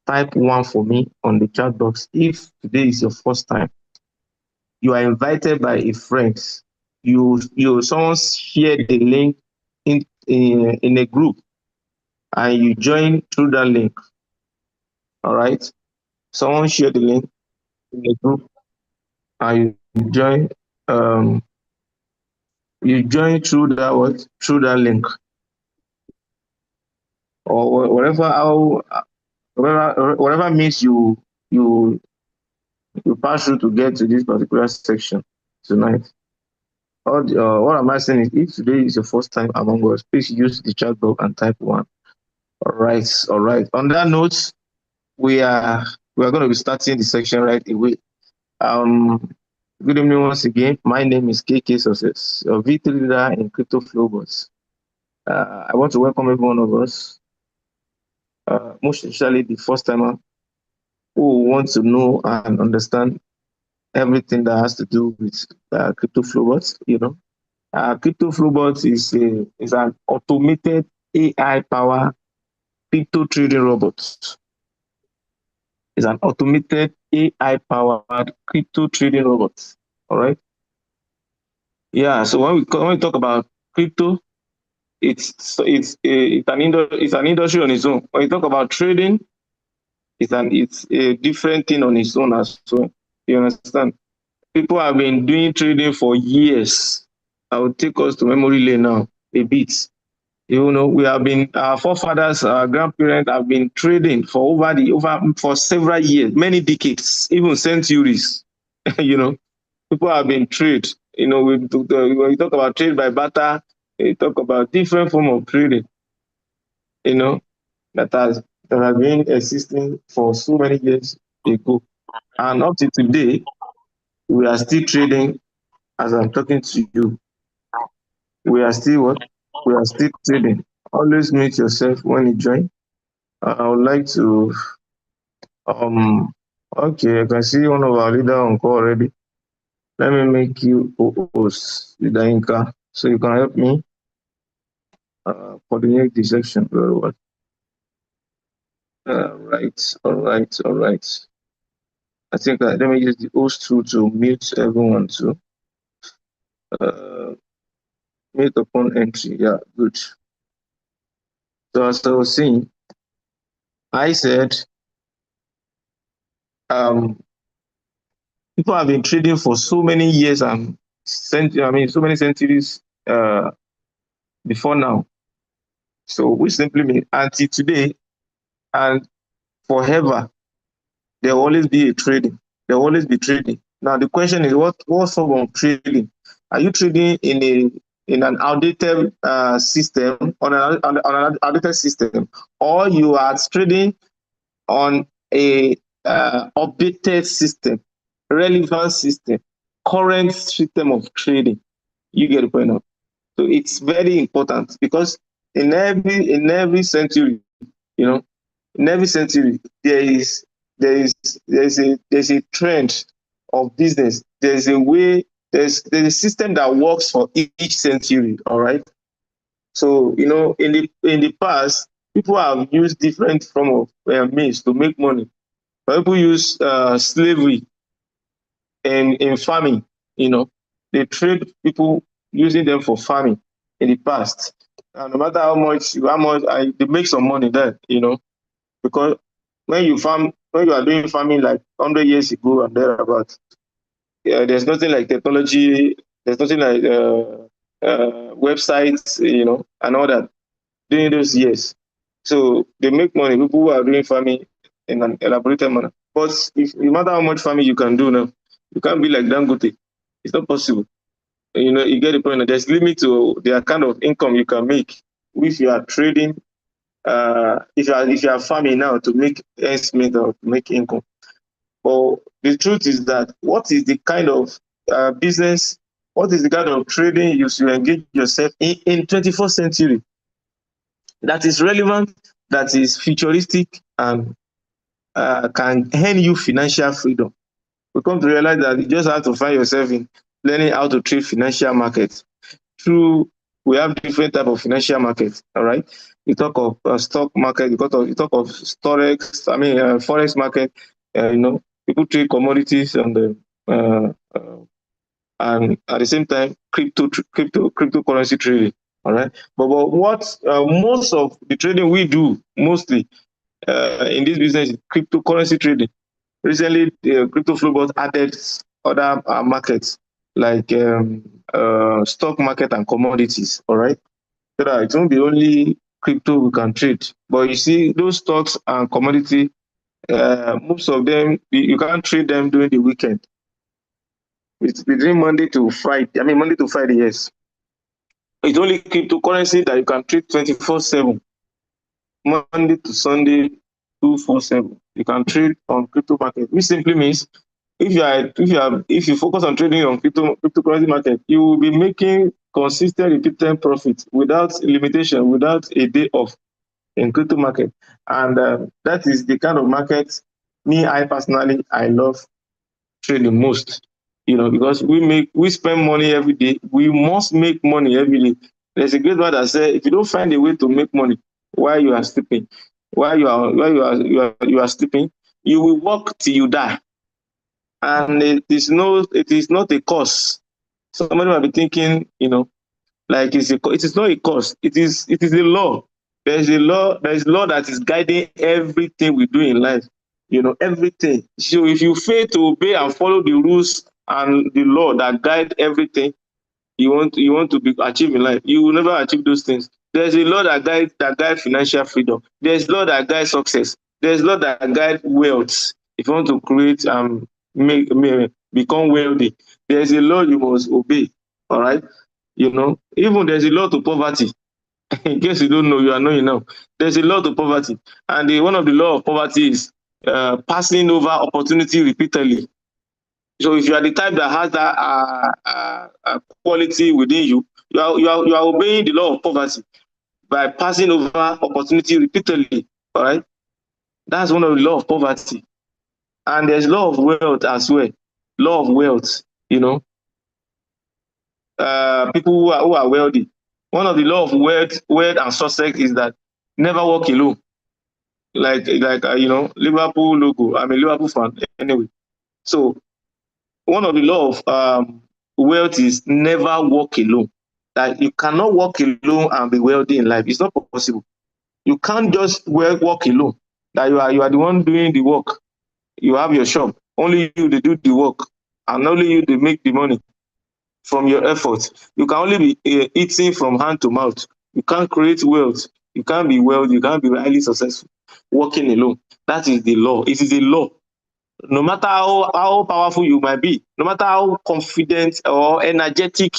type 1 for me on the chat box. If today is your first time, you are invited by a friend. Someone share the link in a group, and you join through that link. All right. Someone share the link in the group, and um you join through that link, or whatever means you you pass through to get to this particular section tonight. What am I saying is, if today is your first time among us, please use the chat box and type 1. All right. On that note, we are going to be starting the section right away. Good evening once again. My name is KK Success, a VT leader in Crypto Flowbots. I want to welcome every one of us, most especially the first timer who want to know and understand everything that has to do with Crypto Flowbots. Crypto Flowbots is an automated AI-powered crypto trading robot. It's an automated AI-powered crypto trading robot. All right. Yeah. So when we talk about crypto, it's an industry on its own. When you talk about trading, it's a different thing on its own as well. You understand? People have been doing trading for years. I will take us to memory lane now a bit. Our forefathers, our grandparents have been trading for for several years, many decades, even centuries. People have been trade. When you talk about trade by barter, you talk about different form of trading. That has been existing for so many years ago, and up to today, we are still trading. As I'm talking to you, we are still what? We are still trading. Always meet yourself when you join. I would like to okay, I can see one of our leader on call already. Let me make you host, Leader Inka, so you can help me coordinate the section very well. All right. I think let me use the host tool to mute everyone too. Mute upon entry. Yeah, good. So as I was saying, I said people have been trading for so many years and so many centuries before now. So we simply mean until today and forever, there will always be a trading. There will always be trading. Now the question is, what form of trading? Are you trading in an outdated system, on an outdated system, or you are trading on a updated system, relevant system, current system of trading? You get the point now. So it's very important, because in every century, in every century, there's a trend of business. There's a way, there's a system that works for each century. All right. So in the past, people have used different form of means to make money. People use slavery and in farming. They trade people using them for farming in the past. And no matter how much they make some money there. Because when you are doing farming like 100 years ago and thereabout, there's nothing like technology, there's nothing like websites, and all that during those years. So they make money. People who are doing farming in an elaborated manner. But no matter how much farming you can do now, you can't be like Dangote. It's not possible. You get the point. There's limit to the kind of income you can make if you are trading. If you are farming now to make ends meet or to make income. But the truth is that what is the kind of business, what is the kind of trading you should engage yourself in 21st century that is relevant, that is futuristic, and can earn you financial freedom? We come to realize that you just have to find yourself in learning how to trade financial markets. We have different type of financial markets. All right. you talk of stock market, you talk of forex. I mean, forex market. People trade commodities uh, uh, and at the same time, cryptocurrency trading. All right, but what most of the trading we do mostly in this business is cryptocurrency trading. Recently, crypto flow bot added other markets like stock market and commodities. All right, so that it won't be only crypto we can trade. But you see, those stocks and commodity, most of them you can't trade them during the weekend. It's between Monday to Friday. I mean, Monday to Friday, yes. It's only cryptocurrency that you can trade 24/7, Monday to Sunday, 247. You can trade on crypto market, which simply means if you focus on trading on cryptocurrency market, you will be making consistent repeated profit without limitation, without a day off in crypto market. And that is the kind of market I personally I love trading most. Because we spend money every day. We must make money every day. There's a great word that says, if you don't find a way to make money while you are sleeping, while you are sleeping, you will work till you die. And it is not a cost. Somebody might be thinking, like it is not a cost. It is a law. There is law that is guiding everything we do in life. Everything. So if you fail to obey and follow the rules and the law that guide everything you want to be achieve in life, you will never achieve those things. There's a law that guide financial freedom. There's law that guide success. There's law that guide wealth. If you want to create become wealthy, there's a law you must obey. All right. Even there's a law to poverty. In case you don't know, you are knowing now. There's a law to poverty, and one of the law of poverty is passing over opportunity repeatedly. So if you are the type that has that quality within you, you are obeying the law of poverty by passing over opportunity repeatedly. All right, that's one of the law of poverty, and there's law of wealth as well. Law of wealth, people who are wealthy. One of the law of wealth and success is that never walk alone. Liverpool logo. I'm a Liverpool fan anyway. So one of the law of wealth is never walk alone. That you cannot walk alone and be wealthy in life. It's not possible. You can't just walk alone. That you are the one doing the work. You have your shop. Only you they do the work, and only you they make the money from your effort. You can only be eating from hand to mouth. You can't create wealth. You can't be wealthy. You can't be highly successful working alone. That is the law. It is a law. No matter how powerful you might be, no matter how confident or energetic,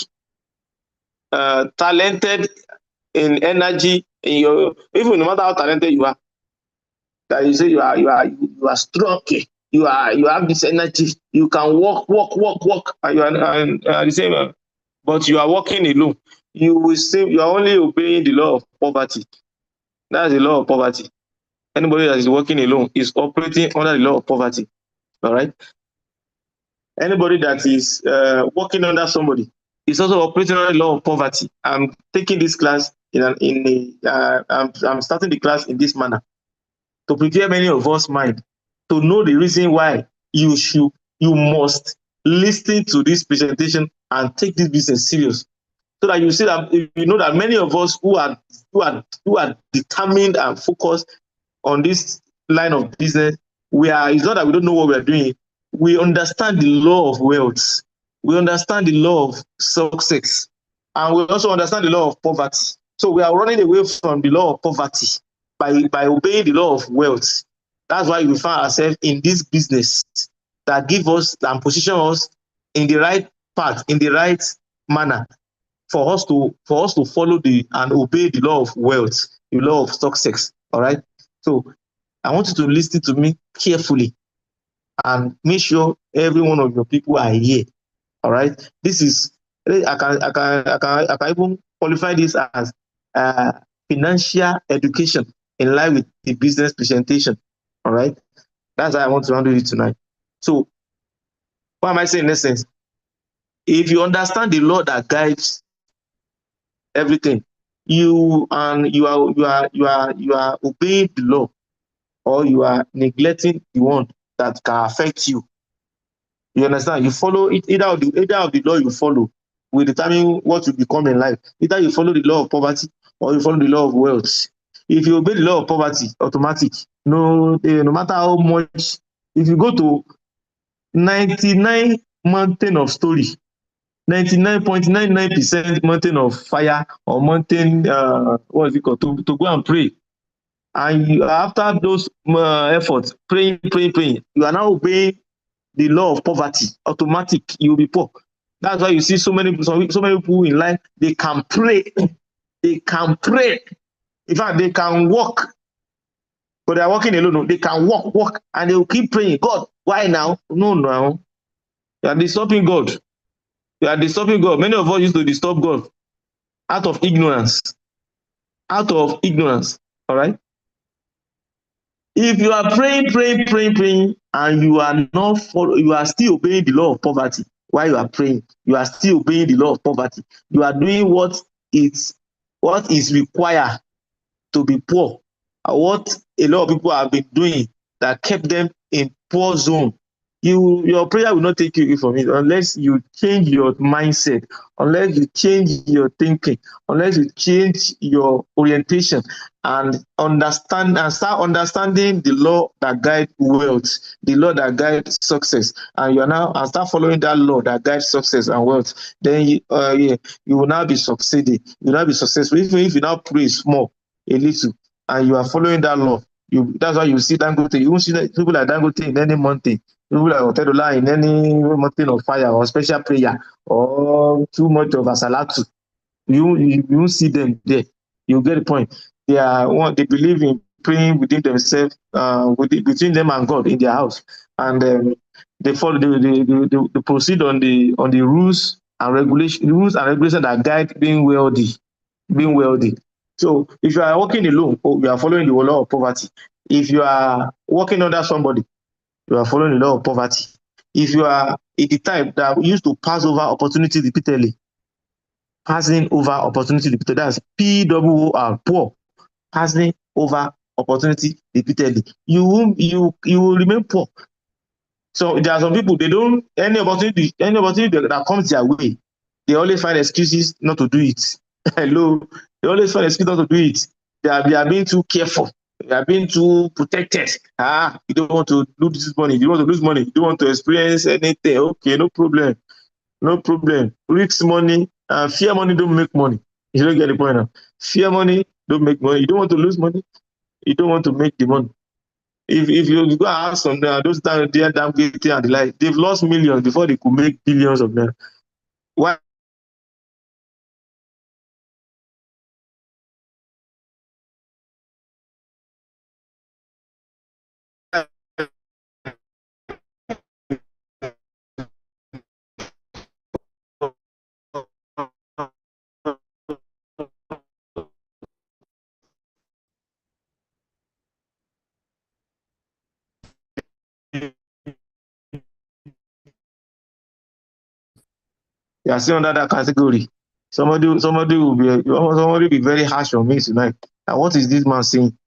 talented in energy, even no matter how talented you are, that you say you are strong, you have this energy, you can walk, and you are the same, but you are walking alone. You will say you are only obeying the law of poverty. That's the law of poverty. Anybody that is working alone is operating under the law of poverty. All right. Anybody that is working under somebody is also operating under the law of poverty. I'm taking this class I'm starting the class in this manner to prepare many of us mind to know the reason why you must listen to this presentation and take this business serious, so that you see that you know that many of us who are determined and focused on this line of business, it's not that we don't know what we are doing. We understand the law of wealth. We understand the law of success. And we also understand the law of poverty. So we are running away from the law of poverty by obeying the law of wealth. That's why we find ourselves in this business that give us and position us in the right path, in the right manner for us to follow and obey the law of wealth, the law of success. All right. So I want you to listen to me carefully and make sure every one of your people are here. All right. This is I can even qualify this as financial education in line with the business presentation. All right. That's how I want to handle it tonight. So what am I saying in essence? If you understand the law that guides everything, you are obeying the law, or you are neglecting the one that can affect you. You understand? You follow it, either of the law you follow will determine what you become in life. Either you follow the law of poverty or you follow the law of wealth. If you obey the law of poverty, automatic. No matter how much, if you go to 99 mountain of story, 99.99% mountain of fire, or mountain, what is it called, to go and pray, and you, after those efforts, praying, you are now obeying the law of poverty, automatic, you will be poor. That's why you see so many people in life, they can pray. They can pray. In fact, they can walk, but they are walking alone. No, they can walk, and they will keep praying. God, why now? No. You are disturbing God. You are disturbing God. Many of us used to disturb God out of ignorance. Out of ignorance. All right. If you are praying, and you are not you are still obeying the law of poverty while you are praying, you are still obeying the law of poverty. You are doing what is required to be poor, what a lot of people have been doing that kept them in poor zone. Your prayer will not take you away from it unless you change your mindset, unless you change your thinking, unless you change your orientation, and start understanding the law that guides wealth, the law that guides success, and and start following that law that guides success and wealth. Then you will now be succeeding. You will now be successful. Even if you now pray small, a little, and you are following that law, that's why you see Dangote. You won't see people like Dangote in any mountain, people like Otedola in any mountain of fire or special prayer or too much of asalatu. You won't see them there. You get the point. They believe in praying within themselves, between them and God in their house, and they follow they proceed on the rules and regulations that guide being wealthy. So if you are working alone, you are following the law of poverty. If you are working under somebody, you are following the law of poverty. If you are the type that used to pass over opportunity repeatedly, passing over opportunity repeatedly, that's POOR, poor, passing over opportunity repeatedly, you will remain poor. So there are some people, they don't, any opportunity that comes their way, they always find excuses not to do it. Hello, they always find excuses not to do it. They are being too careful. They are being too protected. You don't want to lose this money. You want to lose money. You don't want to experience anything. Okay, no problem. No problem. Risk money and fear money don't make money. You don't get the point now. Fear money don't make money. You don't want to lose money. You don't want to make the money. If you go and ask some those damn guilty and the like, they've lost millions before they could make billions of them. Why? You are still under that category. Somebody will be very harsh on me tonight. And what is this man saying?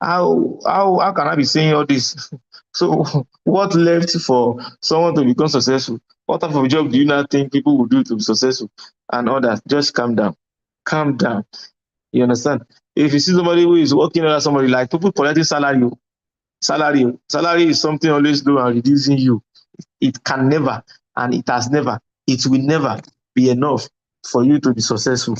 How can I be saying all this? So what left for someone to become successful? What type of job do you now think people will do to be successful? And all that. Just calm down. Calm down. You understand? If you see somebody who is working under somebody, like people collecting salary is something always low and reducing you. It can never, and it has never, it will never be enough for you to be successful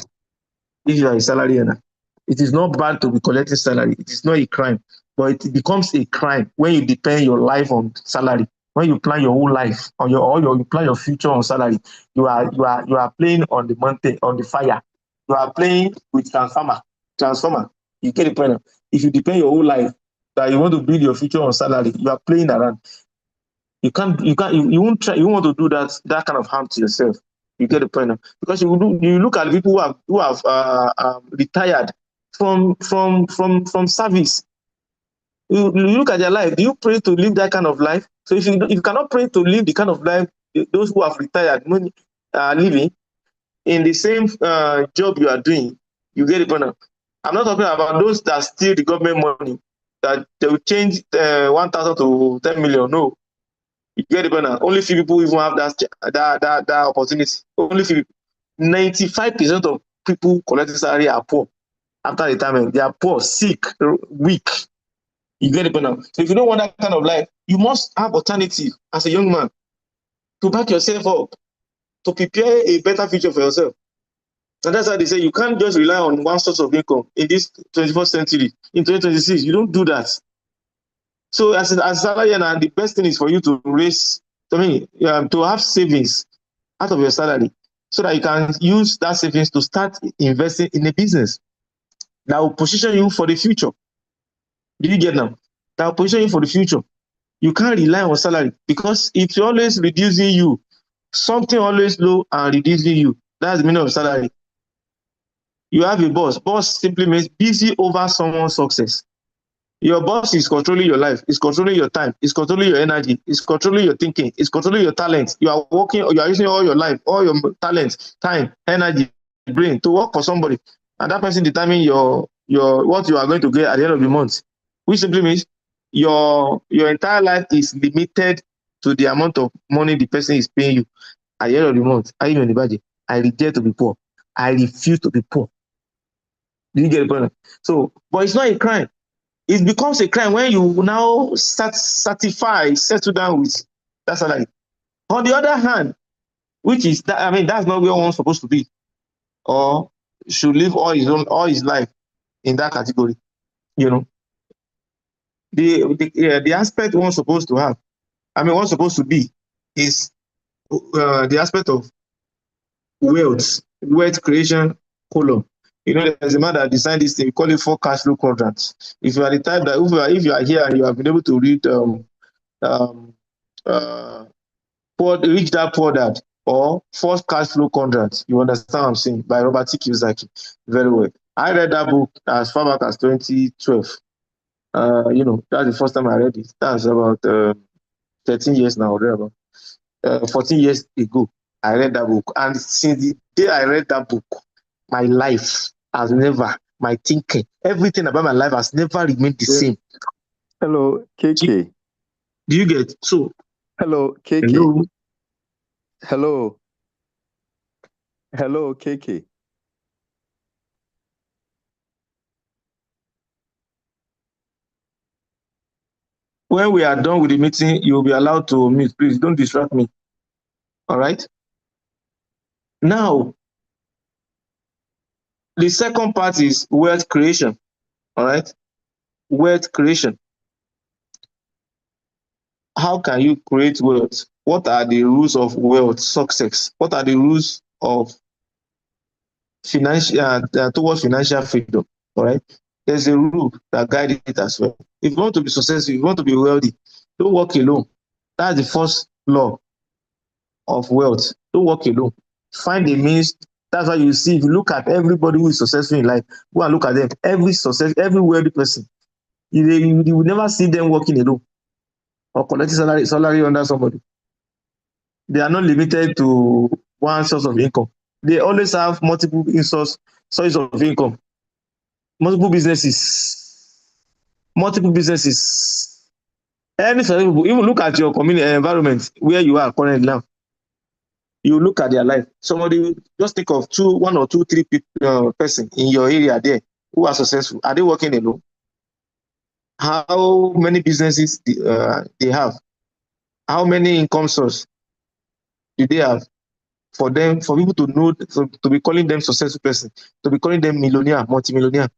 if you are a salary earner. It is not bad to be collecting salary. It is not a crime, but it becomes a crime when you depend your life on salary. When you plan your whole life on you plan your future on salary, you are playing on the mountain, on the fire. You are playing with transformer. You get the point. If you depend your whole life that you want to build your future on salary, you are playing around. You won't try, you won't want to do that kind of harm to yourself. You get the point now? Because you look at people who have retired from service. You look at their life. Do you pray to live that kind of life? So if you cannot pray to live the kind of life those who have retired living in the same job you are doing, You get it now? I'm not talking about those that steal the government money, that they will change 1,000 to 10 million. No, you get it now? Only few people even have that opportunity. Only few people. 95% of people collecting salary are poor after retirement. They are poor, sick, weak. You get it now? So if you don't want that kind of life, you must have alternative as a young man to back yourself up, to prepare a better future for yourself. And that's why they say you can't just rely on one source of income in this 21st century. In 2026, you don't do that. So as a salary earner, the best thing is for you to to have savings out of your salary so that you can use that savings to start investing in a business that will position you for the future. Do you get now? That will position you for the future. You can't rely on salary because it's always reducing you. Something always low and reducing you. That's the meaning of salary. You have a boss. Boss simply means busy over someone's success. Your boss is controlling your life, is controlling your time, is controlling your energy, is controlling your thinking, is controlling your talent. You are working, you are using all your life, all your talent, time, energy, brain to work for somebody. And that person determine your what you are going to get at the end of the month. Which simply means your entire life is limited to the amount of money the person is paying you at the end of the month. Are you in the budget? I reject to be poor. I refuse to be poor. Do you get the point? So, but it's not a crime. It becomes a crime when you now settle down with that salary. On the other hand, which is that, I mean, that's not where one's supposed to be, or should live all his life in that category. You know, the aspect one's supposed to have, I mean, one's supposed to be, is the aspect of wealth creation column. You know, there's a man that designed this thing. We call it 4 cash flow quadrants. If you are the type that if you are here and you have been able to read Rich Dad Poor Dad or 4 cash flow quadrants, you understand what I'm saying, by Robert T. Kiyosaki very well. I read that book as far back as 2012. You know, that's the first time I read it. That's about 13 years now, or about 14 years ago. I read that book, and since the day I read that book, my life has never, my thinking, everything about my life has never remained the same. Hello, KK. Do you get? So, hello, KK. Hello. Hello. Hello, KK. When we are done with the meeting, you'll be allowed to mute. Please don't distract me. All right. Now, the second part is wealth creation. All right. Wealth creation. How can you create wealth? What are the rules of wealth success? What are the rules of financial towards financial freedom? All right. There's a rule that guides it as well. If you want to be successful, if you want to be wealthy, don't work alone. That's the first law of wealth. Don't work alone. Find a means. That's why you see, if you look at everybody who is successful in life, go and look at them. Every wealthy person, you will never see them working alone or collecting salary under somebody. They are not limited to one source of income. They always have multiple sources of income, multiple businesses. Any people, even look at your community environment where you are currently now. You look at their life. Somebody, just think of 1 or 2, 3 person in your area there who are successful. Are they working alone? How many businesses they have? How many income sources do they have? For people to know, to be calling them successful person, to be calling them millionaire, multimillionaire,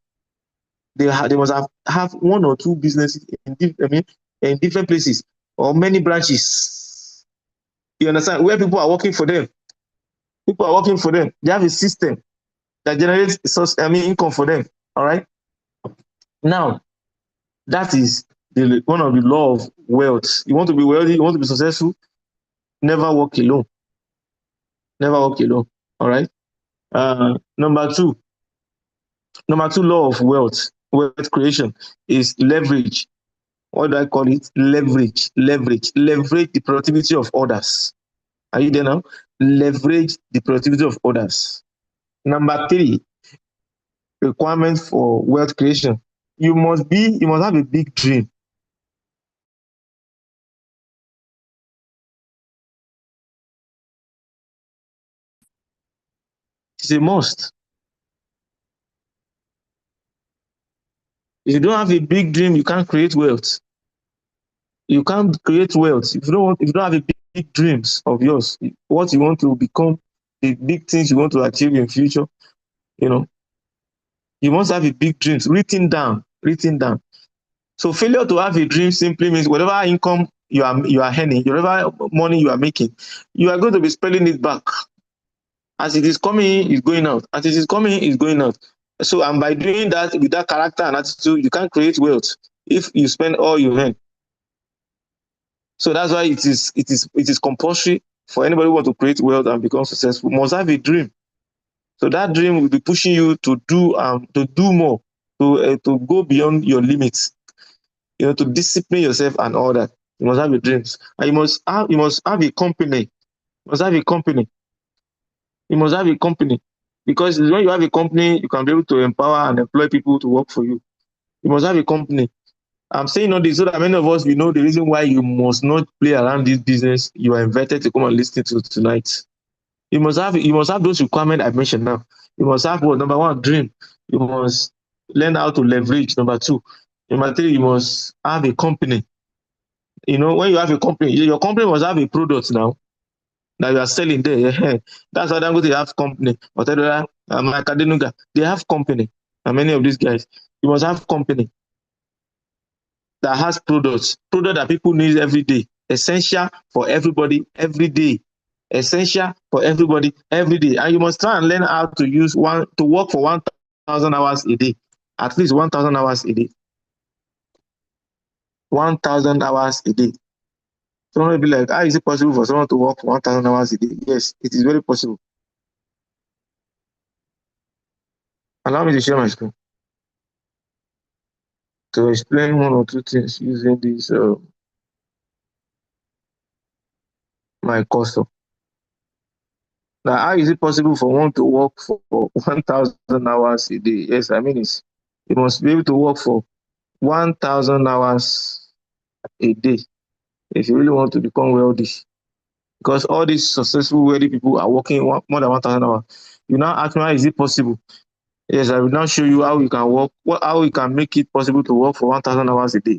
they must have 1 or 2 businesses in different places or many branches. You understand? Where people are working for them. People are working for them. They have a system that generates income for them. All right. Now, that is one of the law of wealth. You want to be wealthy, you want to be successful, never work alone. Never work alone. All right. Number two law of wealth creation is leverage. What do I call it? Leverage the productivity of others. Are you there now? Leverage the productivity of others. Number 3, requirement for wealth creation. You must have a big dream. It's a must. If you don't have a big dream, you can't create wealth. You can't create wealth if you don't have a big dreams of yours, what you want to become, the big things you want to achieve in future. You know, you must have a big dreams written down. So failure to have a dream simply means whatever income you are earning, whatever money you are making, you are going to be spending it back. As it is coming in, it's going out. As it is coming in, it's going out. So, and by doing that with that character and attitude, you can't create wealth if you spend all you earn. So that's why it is compulsory for anybody who want to create wealth and become successful must have a dream. So that dream will be pushing you to do more, to go beyond your limits. To discipline yourself and all that. You must have a dreams, and you must have a company. You must have a company. You must have a company, because when you have a company, you can be able to empower and employ people to work for you. You must have a company. I'm saying all this so that many of us we know the reason why you must not play around this business you are invited to come and listen to tonight. You must have those requirements I mentioned now. You must have what? Number one, dream. You must learn how to leverage. Number two. Number three, you must have a company. When you have a company, your company must have a product now that you are selling there. That's why Dangote have company. Whatever, Akadenuga, they have company. And many of these guys, you must have company that has product that people need every day, essential for everybody every day, essential for everybody every day. And you must try and learn how to work for 1,000 hours a day, at least 1,000 hours a day, 1,000 hours a day. Someone will be like, how is it possible for someone to work for 1,000 hours a day? Yes, it is very possible. Allow me to share my screen to explain one or two things using this my custom. Now, how is it possible for one to work for 1,000 hours a day? Yes, I mean you must be able to work for 1,000 hours a day if you really want to become wealthy. Because all these successful wealthy people are working more than 1,000 hours. You now ask me, how is it possible? Yes, I will now show you how you can work, how you can make it possible to work for 1,000 hours a day.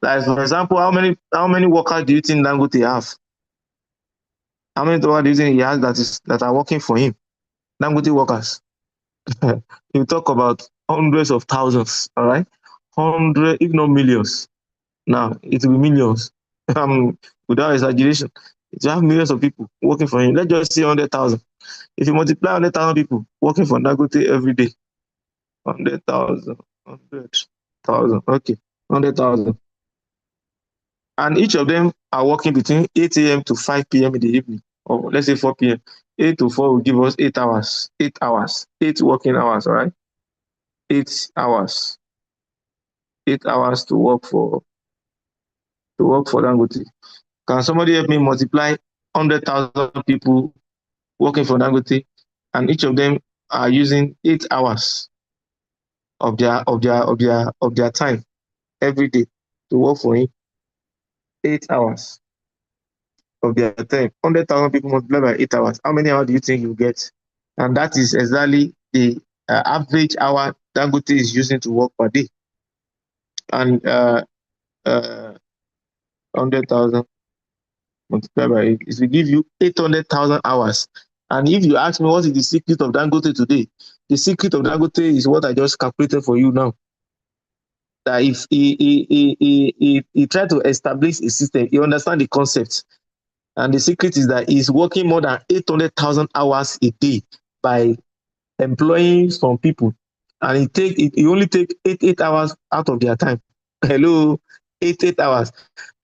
Like, for example, how many workers do you think Dangote have? How many workers do you think he has that are working for him? Dangote workers. You talk about hundreds of thousands, all right? Hundred, if not millions. Now, it will be millions. Without exaggeration. It will have millions of people working for him. Let's just say 100,000. If you multiply 100,000 people working for Dangote every day, 100,000, 100,000, okay, 100,000. And each of them are working between 8 a.m. to 5 p.m. in the evening, or let's say 4 p.m. 8 to 4 will give us 8 hours, 8 hours, 8 working hours, all right? 8 hours, 8 hours to work for Dangote. Can somebody help me multiply 100,000 people working for Dangote, and each of them are using 8 hours of their time every day to work for him? 8 hours of their time. 100,000 people multiplied by 8 hours. How many hours do you think you get? And that is exactly the average hour Dangote is using to work per day. And 100,000 multiplied by 8, it will give you 800,000 hours. And if you ask me what is the secret of Dangote today, the secret of Dangote is what I just calculated for you now. That if he tried to establish a system, he understands the concept. And the secret is that he's working more than 800,000 hours a day by employing some people. And he only take 8 hours out of their time. Hello, 8 hours,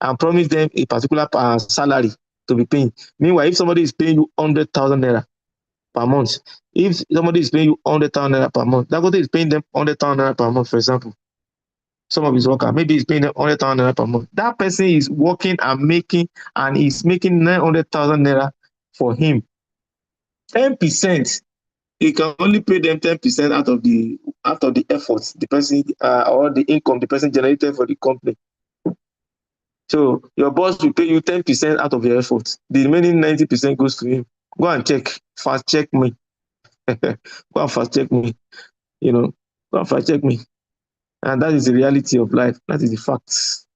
and promise them a particular salary to be paying. Meanwhile, if somebody is paying you 100,000 naira per month, if somebody is paying you 100,000 naira per month, Dangote is paying them 100,000 naira per month, for example. Some of his workers, maybe he's paying them 100,000 naira per month. That person is working and he's making 900,000 naira for him. 10% you can only pay them 10% out of the efforts the person or the income the person generated for the company. So your boss will pay you 10% out of your efforts. The remaining 90% goes to him. Go and check, fast check me. Go and fast check me. You know, go and fast check me. And that is the reality of life. That is the facts.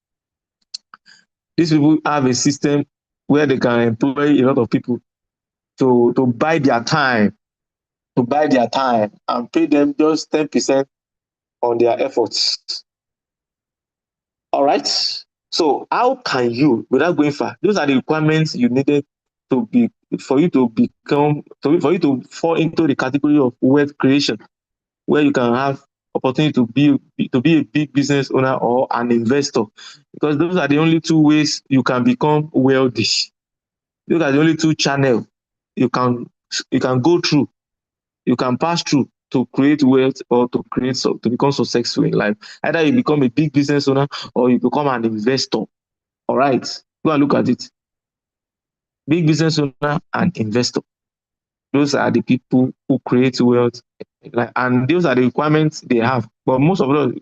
These people have a system where they can employ a lot of people to buy their time, and pay them just 10% on their efforts. All right. So how can you, without going far, those are the requirements you needed to be for you to become for you to fall into the category of wealth creation, where you can have opportunity to be a big business owner or an investor, because those are the only two ways you can become wealthy. Those are the only two channels you can go through, you can pass through to create wealth or to become successful in life. Either you become a big business owner or you become an investor. All right, go and look at it. Big business owner and investor. Those are the people who create wealth, and those are the requirements they have. But most of us,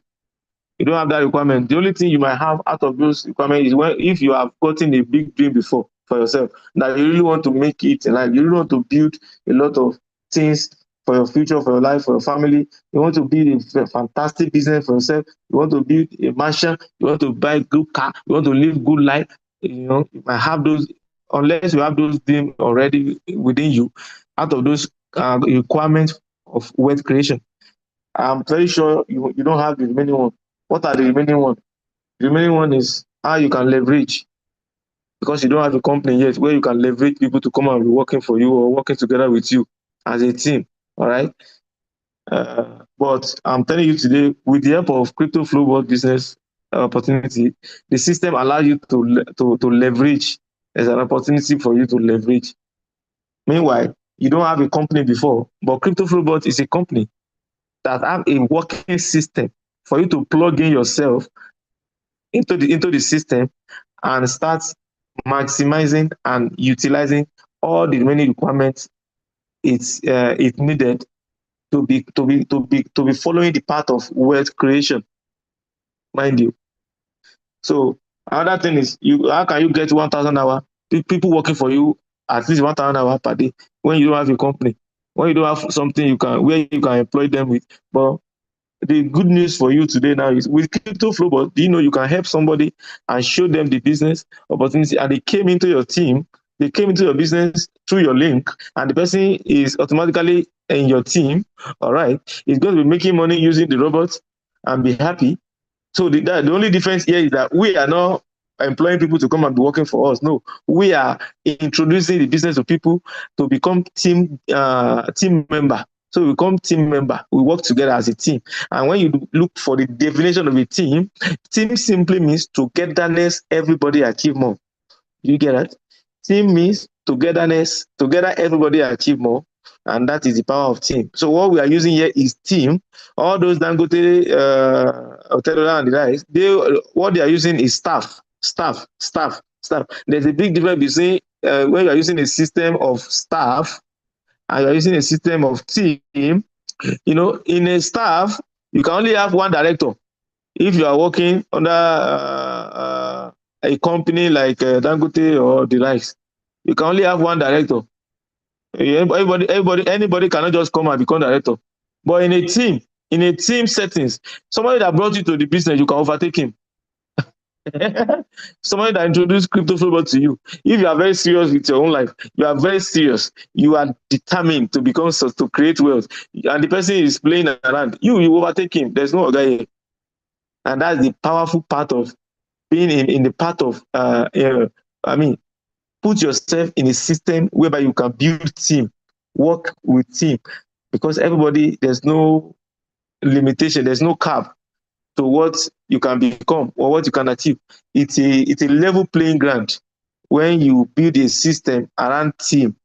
you don't have that requirement. The only thing you might have out of those requirements is if you have gotten a big dream before for yourself, that you really want to make it in life. You really want to build a lot of things for your future, for your life, for your family. You want to build a fantastic business for yourself. You want to build a mansion. You want to buy a good car. You want to live good life. You might have those, unless you have those dreams already within you, out of those requirements of wealth creation. I'm very sure you don't have the remaining one. What are the remaining one? The remaining one is how you can leverage, because you don't have a company yet where you can leverage people to come and be working for you or working together with you as a team. All right. But I'm telling you today, with the help of crypto flow business opportunity, the system allows you to leverage. There's an opportunity for you to leverage. Meanwhile, you don't have a company before, but crypto flow is a company that have a working system for you to plug in yourself into the system and start maximizing and utilizing all the many requirements it needed to be following the path of wealth creation, mind you. So another thing is, how can you get 1,000 hours people working for you at least 1,000 hours per day when you don't have a company, when you don't have something where you can employ them with? But the good news for you today now is, with crypto flow, do you know you can help somebody and show them the business opportunity, and they came into your team, they came into your business through your link, and the person is automatically in your team. All right, he's going to be making money using the robots and be happy. So the only difference here is that we are not employing people to come and be working for us. No, we are introducing the business to people to become team member. So we become team member. We work together as a team. And when you look for the definition of a team simply means togetherness. Everybody achieve more. You get it? Team means togetherness. Together, everybody achieve more. And that is the power of team. So what we are using here is team. All those Dangote, Otedola and the guys, what they are using is staff. There's a big difference between when you are using a system of staff and you are using a system of team. In a staff, you can only have one director. If you are working under a company like Dangote or the likes, you can only have one director. Anybody cannot just come and become director. But in a team settings, somebody that brought you to the business, you can overtake him. Somebody that introduced crypto flow to you. If you are very serious with your own life, you are very serious. You are determined to create wealth, and the person is playing around. You overtake him. There's no guy here. And that's the powerful part of being in the part of put yourself in a system whereby you can build team, work with team, because everybody, there's no limitation, there's no cap to what you can become or what you can achieve. It's a level playing ground when you build a system around team,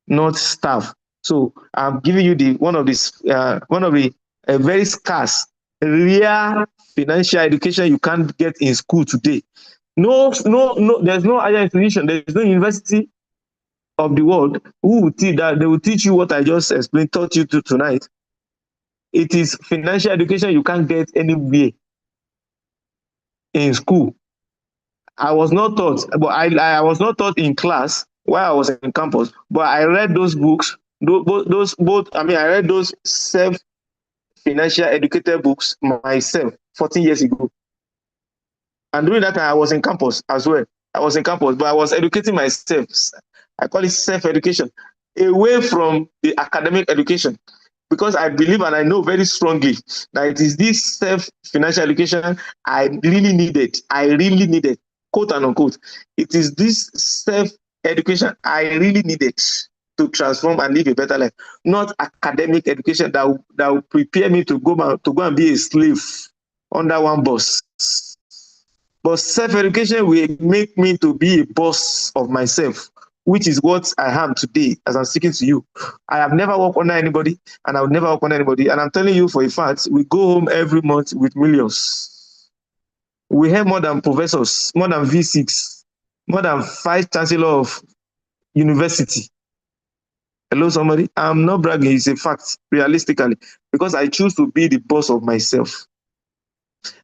not staff. So I'm giving you one of the very scarce, rare financial education you can't get in school today. No, there's no higher institution, there's no university of the world who will teach that. They will teach you what I just explained, taught you to tonight. It is financial education you can't get anywhere in school. I was not taught, but I was not taught in class while I was in campus. But I read those books, those both. I mean, I read those self financial educated books myself 14 years ago. And during that time, I was in campus as well. I was in campus, but I was educating myself. I call it self-education, away from the academic education, because I believe and I know very strongly that it is this self-financial education I really needed. I really needed, quote and unquote. It is this self-education I really needed to transform and live a better life, not academic education that will prepare me to go and be a slave under one boss. But self-education will make me to be a boss of myself, which is what I am today as I'm speaking to you. I have never worked under anybody, and I will never work under anybody. And I'm telling you for a fact, we go home every month with millions. We have more than professors, more than V6, more than 5 chancellors of university. Hello, somebody? I'm not bragging, it's a fact, realistically, because I choose to be the boss of myself.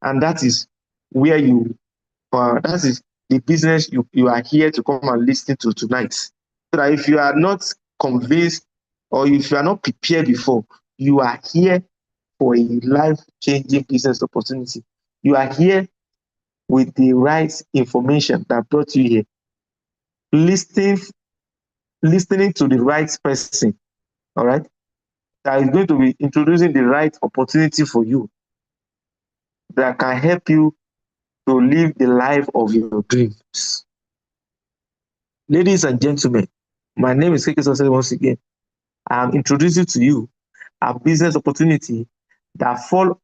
And that is where that is the business you are here to come and listen to tonight. So that if you are not convinced or if you are not prepared before, you are here for a life-changing business opportunity. You are here with the right information that brought you here. Listening to the right person, all right, that is going to be introducing the right opportunity for you that can help you to live the life of your dreams. Ladies and gentlemen, my name is Keke Success once again. I'm introducing to you a business opportunity that fall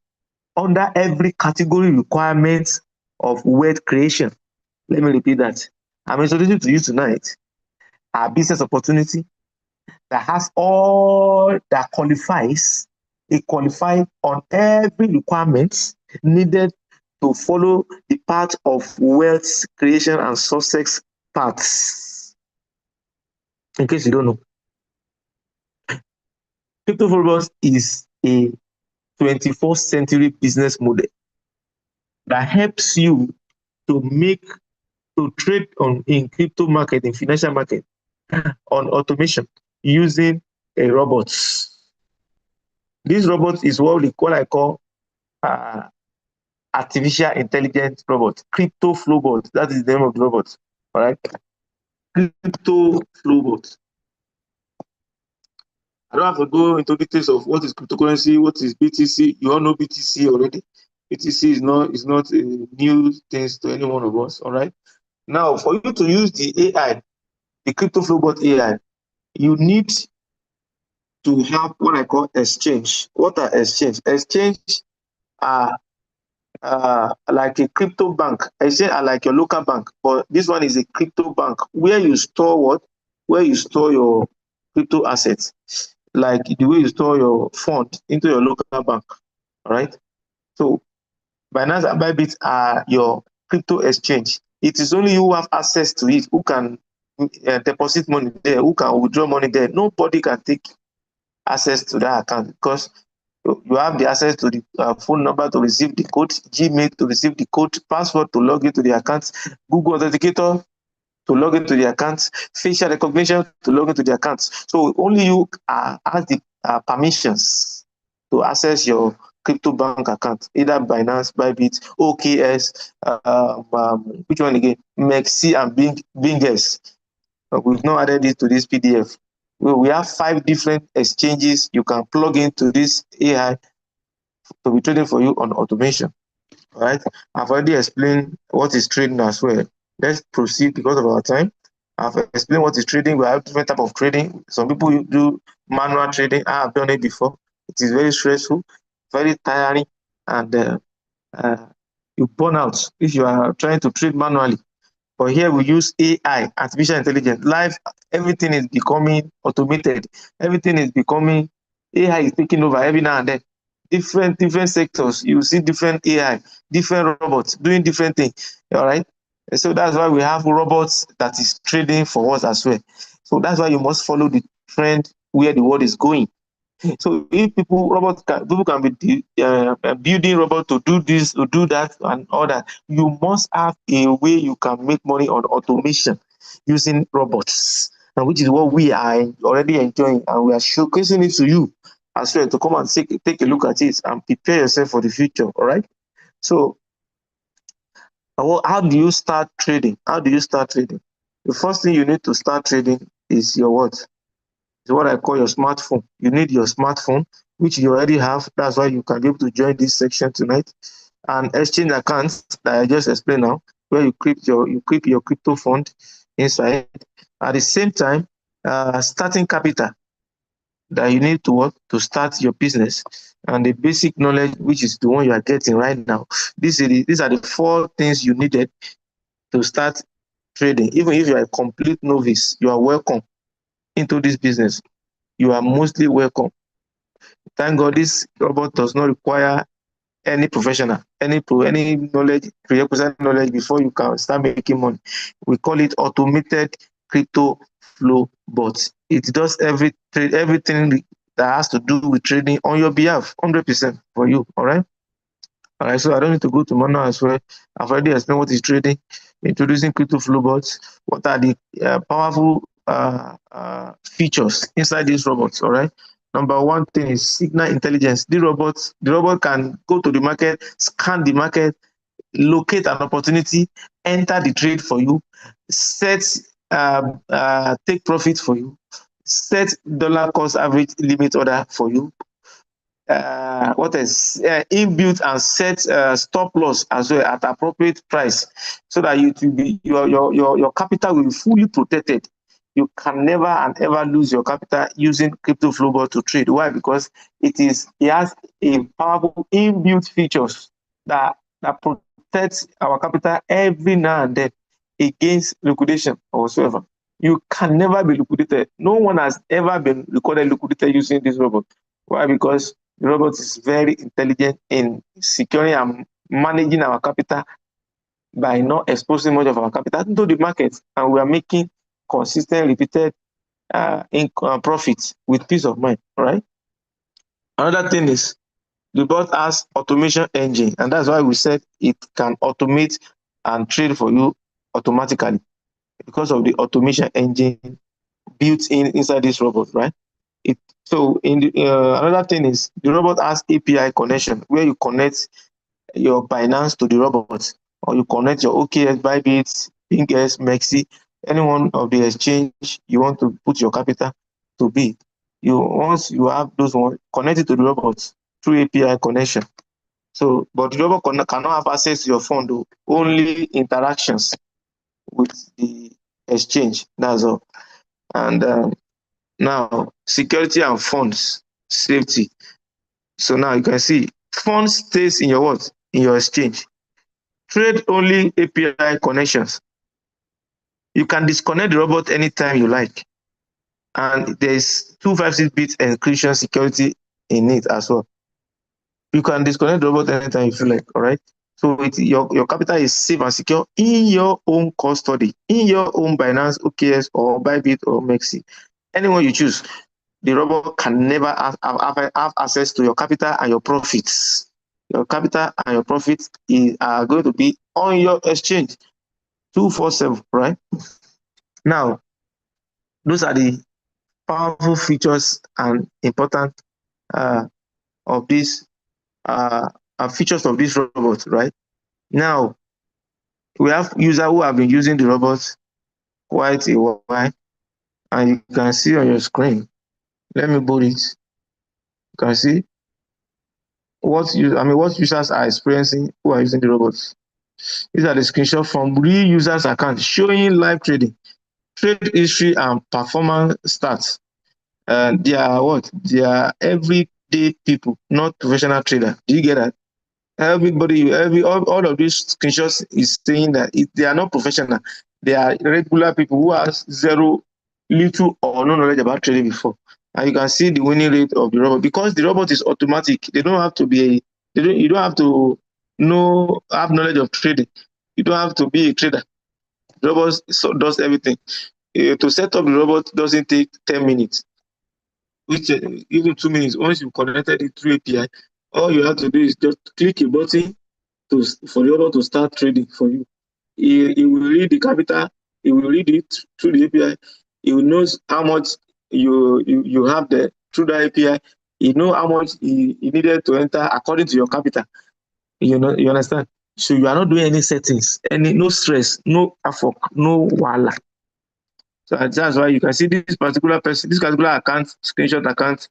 under every category requirement of wealth creation. Let me repeat that. I'm introducing to you tonight a business opportunity that has all that qualifies. It qualifies on every requirement needed to follow the path of wealth creation and success paths. In case you don't know, crypto followers is a 21st century business model that helps you to trade in crypto market, in financial market, on automation using a robot. This robot is what I call artificial intelligence robot, crypto flow bot. That is the name of the robot. All right, crypto flow bot. I don't have to go into details of what is cryptocurrency, what is BTC. You all know BTC already. BTC is not a new thing to any one of us. All right. Now, for you to use the AI, the crypto flow bot AI, you need to have what I call exchange. What are exchange? Exchange are like a crypto bank. Exchange are like your local bank, but this one is a crypto bank where you store what? Where you store your crypto assets, like the way you store your fund into your local bank. All right. So Binance and Bybit are your crypto exchange. It is only you who have access to it, who can deposit money there, who can withdraw money there. Nobody can take access to that account because you have the access to the phone number to receive the code, Gmail to receive the code, password to log into the account, Google Authenticator to log into the account, facial recognition to log into the account. So only you have the permissions to access your crypto bank account, either Binance, Bybit, OKS, which one again? Mexi and Binges. We've not added it to this PDF. We have 5 different exchanges you can plug into this AI to be trading for you on automation. All right. I've already explained what is trading as well. Let's proceed because of our time. I've explained what is trading. We have different type of trading. Some people do manual trading. I have done it before. It is very stressful, very tiring, and you burn out if you are trying to trade manually. But here we use AI, artificial intelligence. Life, everything is becoming automated. Everything is becoming, AI is taking over every now and then. Different sectors, you see different AI, different robots doing different things. All right. And so that's why we have robots that is trading for us as well. So that's why you must follow the trend where the world is going. So if people can be building robot to do this, to do that, and all that, you must have a way you can make money on automation using robots, and which is what we are already enjoying, and we are showcasing it to you as well to come and take a look at it and prepare yourself for the future. All right. So, how do you start trading? How do you start trading? The first thing you need to start trading is your what? Is what I call your smartphone. You need your smartphone, which you already have. That's why you can be able to join this section tonight. And exchange accounts that I just explained now, where you keep your crypto fund inside. At the same time, starting capital that you need to work to start your business, and the basic knowledge, which is the one you are getting right now. These are the four things you needed to start trading. Even if you are a complete novice, you are welcome into this business. You are mostly welcome. Thank God this robot does not require any professional, any knowledge, prerequisite knowledge before you can start making money. We call it automated crypto flow bots. It does everything that has to do with trading on your behalf, 100% for you. All right. All right, so I don't need to go to manual as well. I've already explained what is trading, introducing crypto flow bots. What are the powerful features inside these robots? All right. Number one thing is signal intelligence. The robot can go to the market, scan the market, locate an opportunity, enter the trade for you, set take profit for you, set dollar cost average limit order for you, what is inbuilt, and set stop loss as well at appropriate price, so that you to be your capital will be fully protected. You can never and ever lose your capital using crypto flowbot to trade. Why? Because it has a powerful inbuilt features that protects our capital every now and then against liquidation or whatsoever. You can never be liquidated. No one has ever been recorded liquidated using this robot. Why? Because the robot is very intelligent in securing and managing our capital by not exposing much of our capital into the market, and we are making consistent, repeated profits with peace of mind. All right. Another thing is the bot has automation engine, and that's why we said it can automate and trade for you automatically because of the automation engine built inside this robot, right? It so in the, another thing is the robot has API connection where you connect your Binance to the robot, or you connect your OKS, Bybit, PingS, Mexi, any one of the exchange you want to put your capital to be. Once you have those ones, connect it to the robot through API connection. So, but the robot cannot have access to your fund, though. Only interactions with the exchange. That's all. And now, security and funds safety. So now you can see funds stays in your what? In your exchange. Trade only API connections. You can disconnect the robot anytime you like. And there's 256-bit encryption security in it as well. You can disconnect the robot anytime you feel like, all right? So your capital is safe and secure in your own custody, in your own Binance, OKS, or Bybit, or Mexi. Anyone you choose. The robot can never have access to your capital and your profits. Your capital and your profits are going to be on your exchange 247, right? Now, those are the powerful features and important uh, of this features of this robot, right? Now, we have users who have been using the robot quite a while, and you can see on your screen. Let me bold it. You can see what users are experiencing who are using the robots. These are the screenshots from real users' accounts showing live trading, trade history, and performance stats. They are what? They are everyday people, not professional traders. Do you get that? All of these screenshots is saying that they are not professional. They are regular people who has little or no knowledge about trading before. And you can see the winning rate of the robot because the robot is automatic. They don't have to be. You don't have to have knowledge of trading. You don't have to be a trader. The robot does everything. to set up the robot doesn't take 10 minutes, which even 2 minutes. Once you connected it through API, all you have to do is just click a button for the robot to start trading for you. He will read the capital, he will read it through the API, he will know how much you have there through the API, he know how much he needed to enter according to your capital. You know, you understand? So you are not doing any settings, no stress, no effort, no wala. So that's why you can see this particular person, this particular account, screenshot account,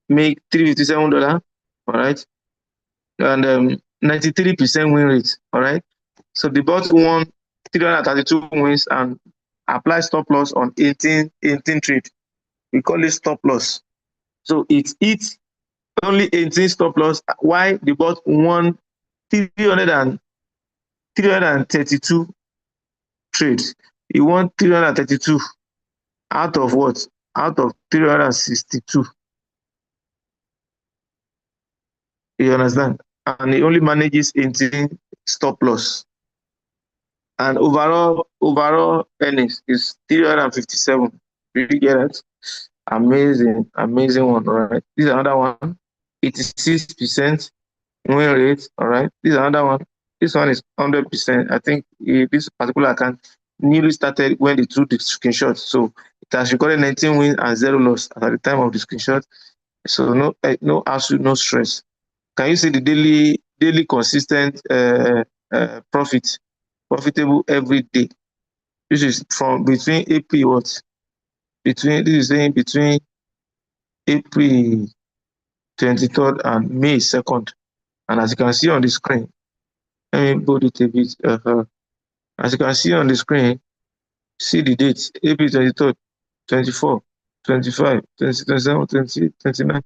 make $357, all right, and 93% win rate, all right. So the bot won 332 wins and apply stop loss on 18 trade. We call it stop loss. So it's only 18 stop loss. Why the bot won 332 trades? He won 332 out of what? Out of 362. You understand? And he only manages 18 stop loss. And overall earnings is 357. Did you get it? Amazing one, all right. This is another one, 86% win rate, all right. This is another one. This one is 100%. I think this particular account newly started when they took the screenshot. So it has recorded 19 wins and 0 loss at the time of the screenshot. So no absolute no stress. Can you see the daily consistent profit? Profitable every day. This is from between April between April 23rd and May 2nd. And as you can see on the screen, let me bold it a bit. As you can see on the screen, see the dates: April 23rd, 24, 25, 27, 28, 29,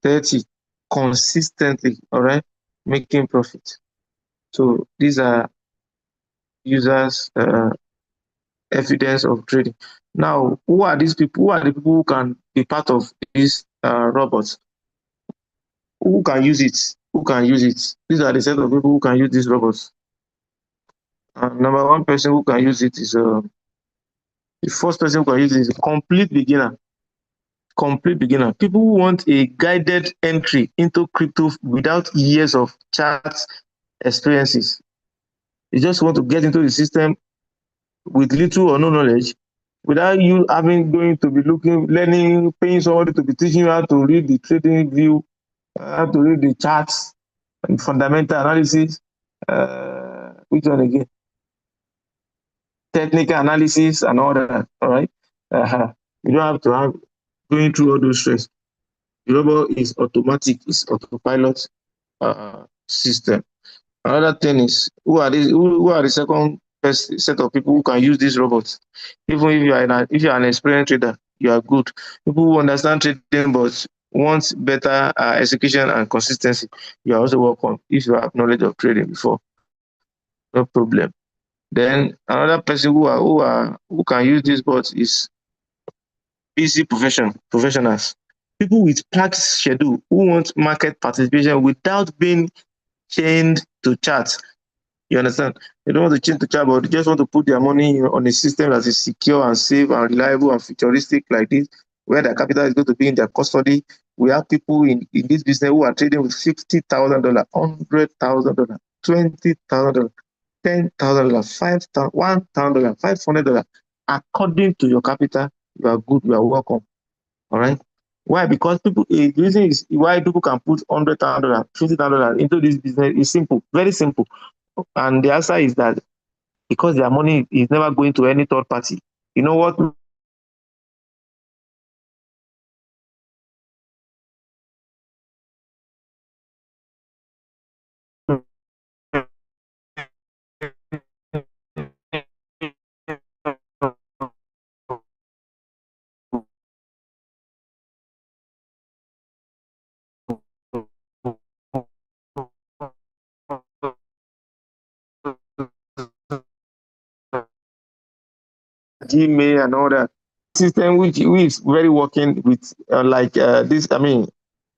30, consistently, all right, making profit. So these are users' evidence of trading. Now, who are these people? Who are the people who can be part of these robots? Who can use it? Who can use it? These are the set of people who can use these robots. Number one person who can use it is the first person who can use it is a complete beginner. Complete beginner. People who want a guided entry into crypto without years of charts experiences. You just want to get into the system with little or no knowledge, without you going to be learning, paying somebody to be teaching you how to read the trading view, how to read the charts and fundamental analysis. Which one again? Technical analysis and all that. All right. You don't have to have going through all those stress. The robot is automatic, it's autopilot system. Another thing is who are the second set of people who can use these robots? Even if you are an experienced trader, you are good. People who understand trading but want better execution and consistency, you are also welcome. If you have knowledge of trading before, no problem. Then another person who can use these bots is busy professionals. People with packed schedule who want market participation without being chained to charts. You understand? They don't want to change the chart, but they just want to put their money on a system that is secure and safe and reliable and futuristic like this, where their capital is going to be in their custody. We have people in this business who are trading with $50,000, $100,000, $20,000, $10,000, $5,000, $1,000, $500. According to your capital, you are good, you are welcome. All right. Why? Because the reason is why people can put $100,000, $50,000 into this business is simple, very simple. And the answer is that because their money is never going to any third party. You know what? Gmail and all that system, which is very working with this. I mean,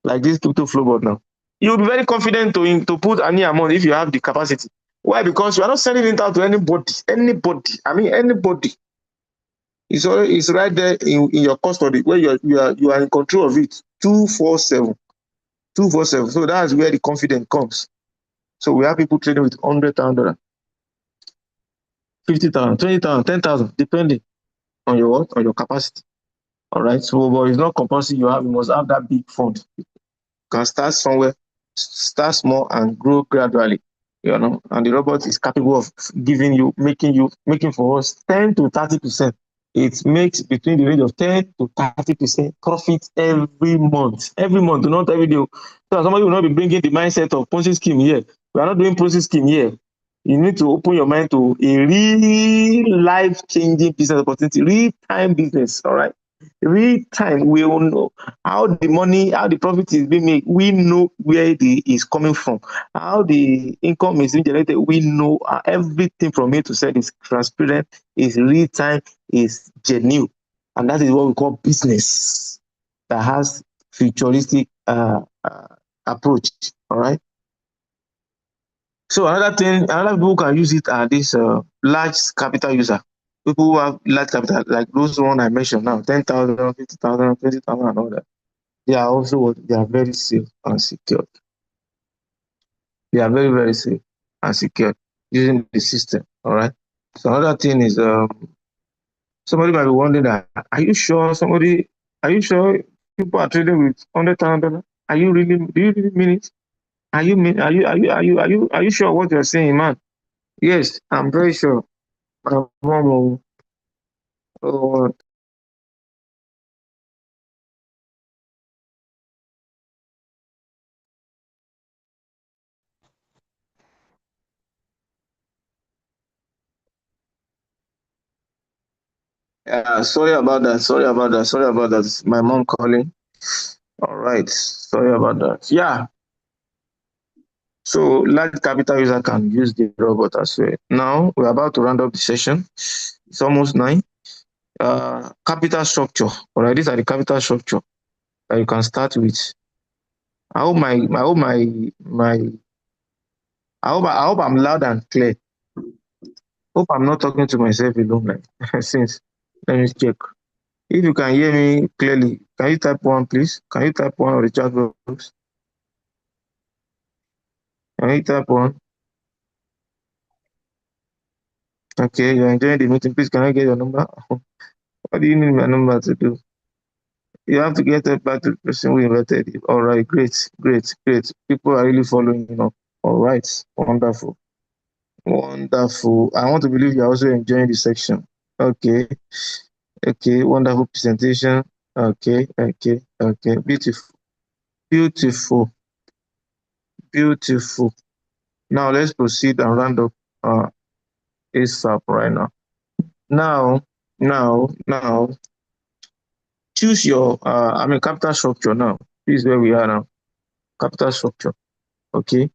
like this crypto flow board now. You'll be very confident to put any amount if you have the capacity. Why? Because you are not sending it out to anybody. Anybody. I mean, anybody. It's right there in your custody where you are in control of it 247. 247. So that's where the confidence comes. So we have people trading with $100,000, 50,000, 20,000, 10,000, depending on your what, on your capacity. All right. So, but it's not compulsory. You must have that big fund. You can start somewhere, start small and grow gradually. And the robot is capable of making for us 10 to 30%. It makes between the range of 10 to 30% profit every month. Every month, not every day. So somebody will not be bringing the mindset of Ponzi scheme here. We are not doing Ponzi scheme here. You need to open your mind to a real life-changing business opportunity, real-time business. All right, real time. We will know how the money, how the profit is being made. We know where it is coming from, how the income is being generated. We know everything from A to Z is transparent, is real time, is genuine, and that is what we call business that has futuristic approach. All right. So another people can use it are this large capital user. People who have large capital, like those one I mentioned now, 10,000, 50,000, 20,000, and all that. They are also they are very safe and secured. They are very, very safe and secured using the system. All right. So another thing is somebody might be wondering that are you sure people are trading with $100,000? Are you really do you really mean it? Are you sure what you're saying, man? Yes, I'm very sure. Mom, oh, yeah, sorry about that. Sorry about that. Sorry about that. It's my mom calling. All right. Sorry about that. Yeah. So large capital user can use the robot as well. Now we're about to round up the session. It's almost 9. Capital structure. All right. These are the capital structure that you can start with. I hope I hope I'm loud and clear. Hope I'm not talking to myself alone. Like since let me check. If you can hear me clearly, can you type one, please? Can you type one on the chat box? Can you type one? Okay, you're enjoying the meeting. Please, can I get your number? What do you need my number to do? You have to get it back to the person who invited you. All right, great, great, great. People are really following you up. All right, wonderful, wonderful. I want to believe you're also enjoying the section. Okay, okay, wonderful presentation. Okay, okay, okay, beautiful, beautiful, beautiful. Now let's proceed and round up ASAP right now. Now, choose your capital structure now. This is where we are now. Capital structure. Okay.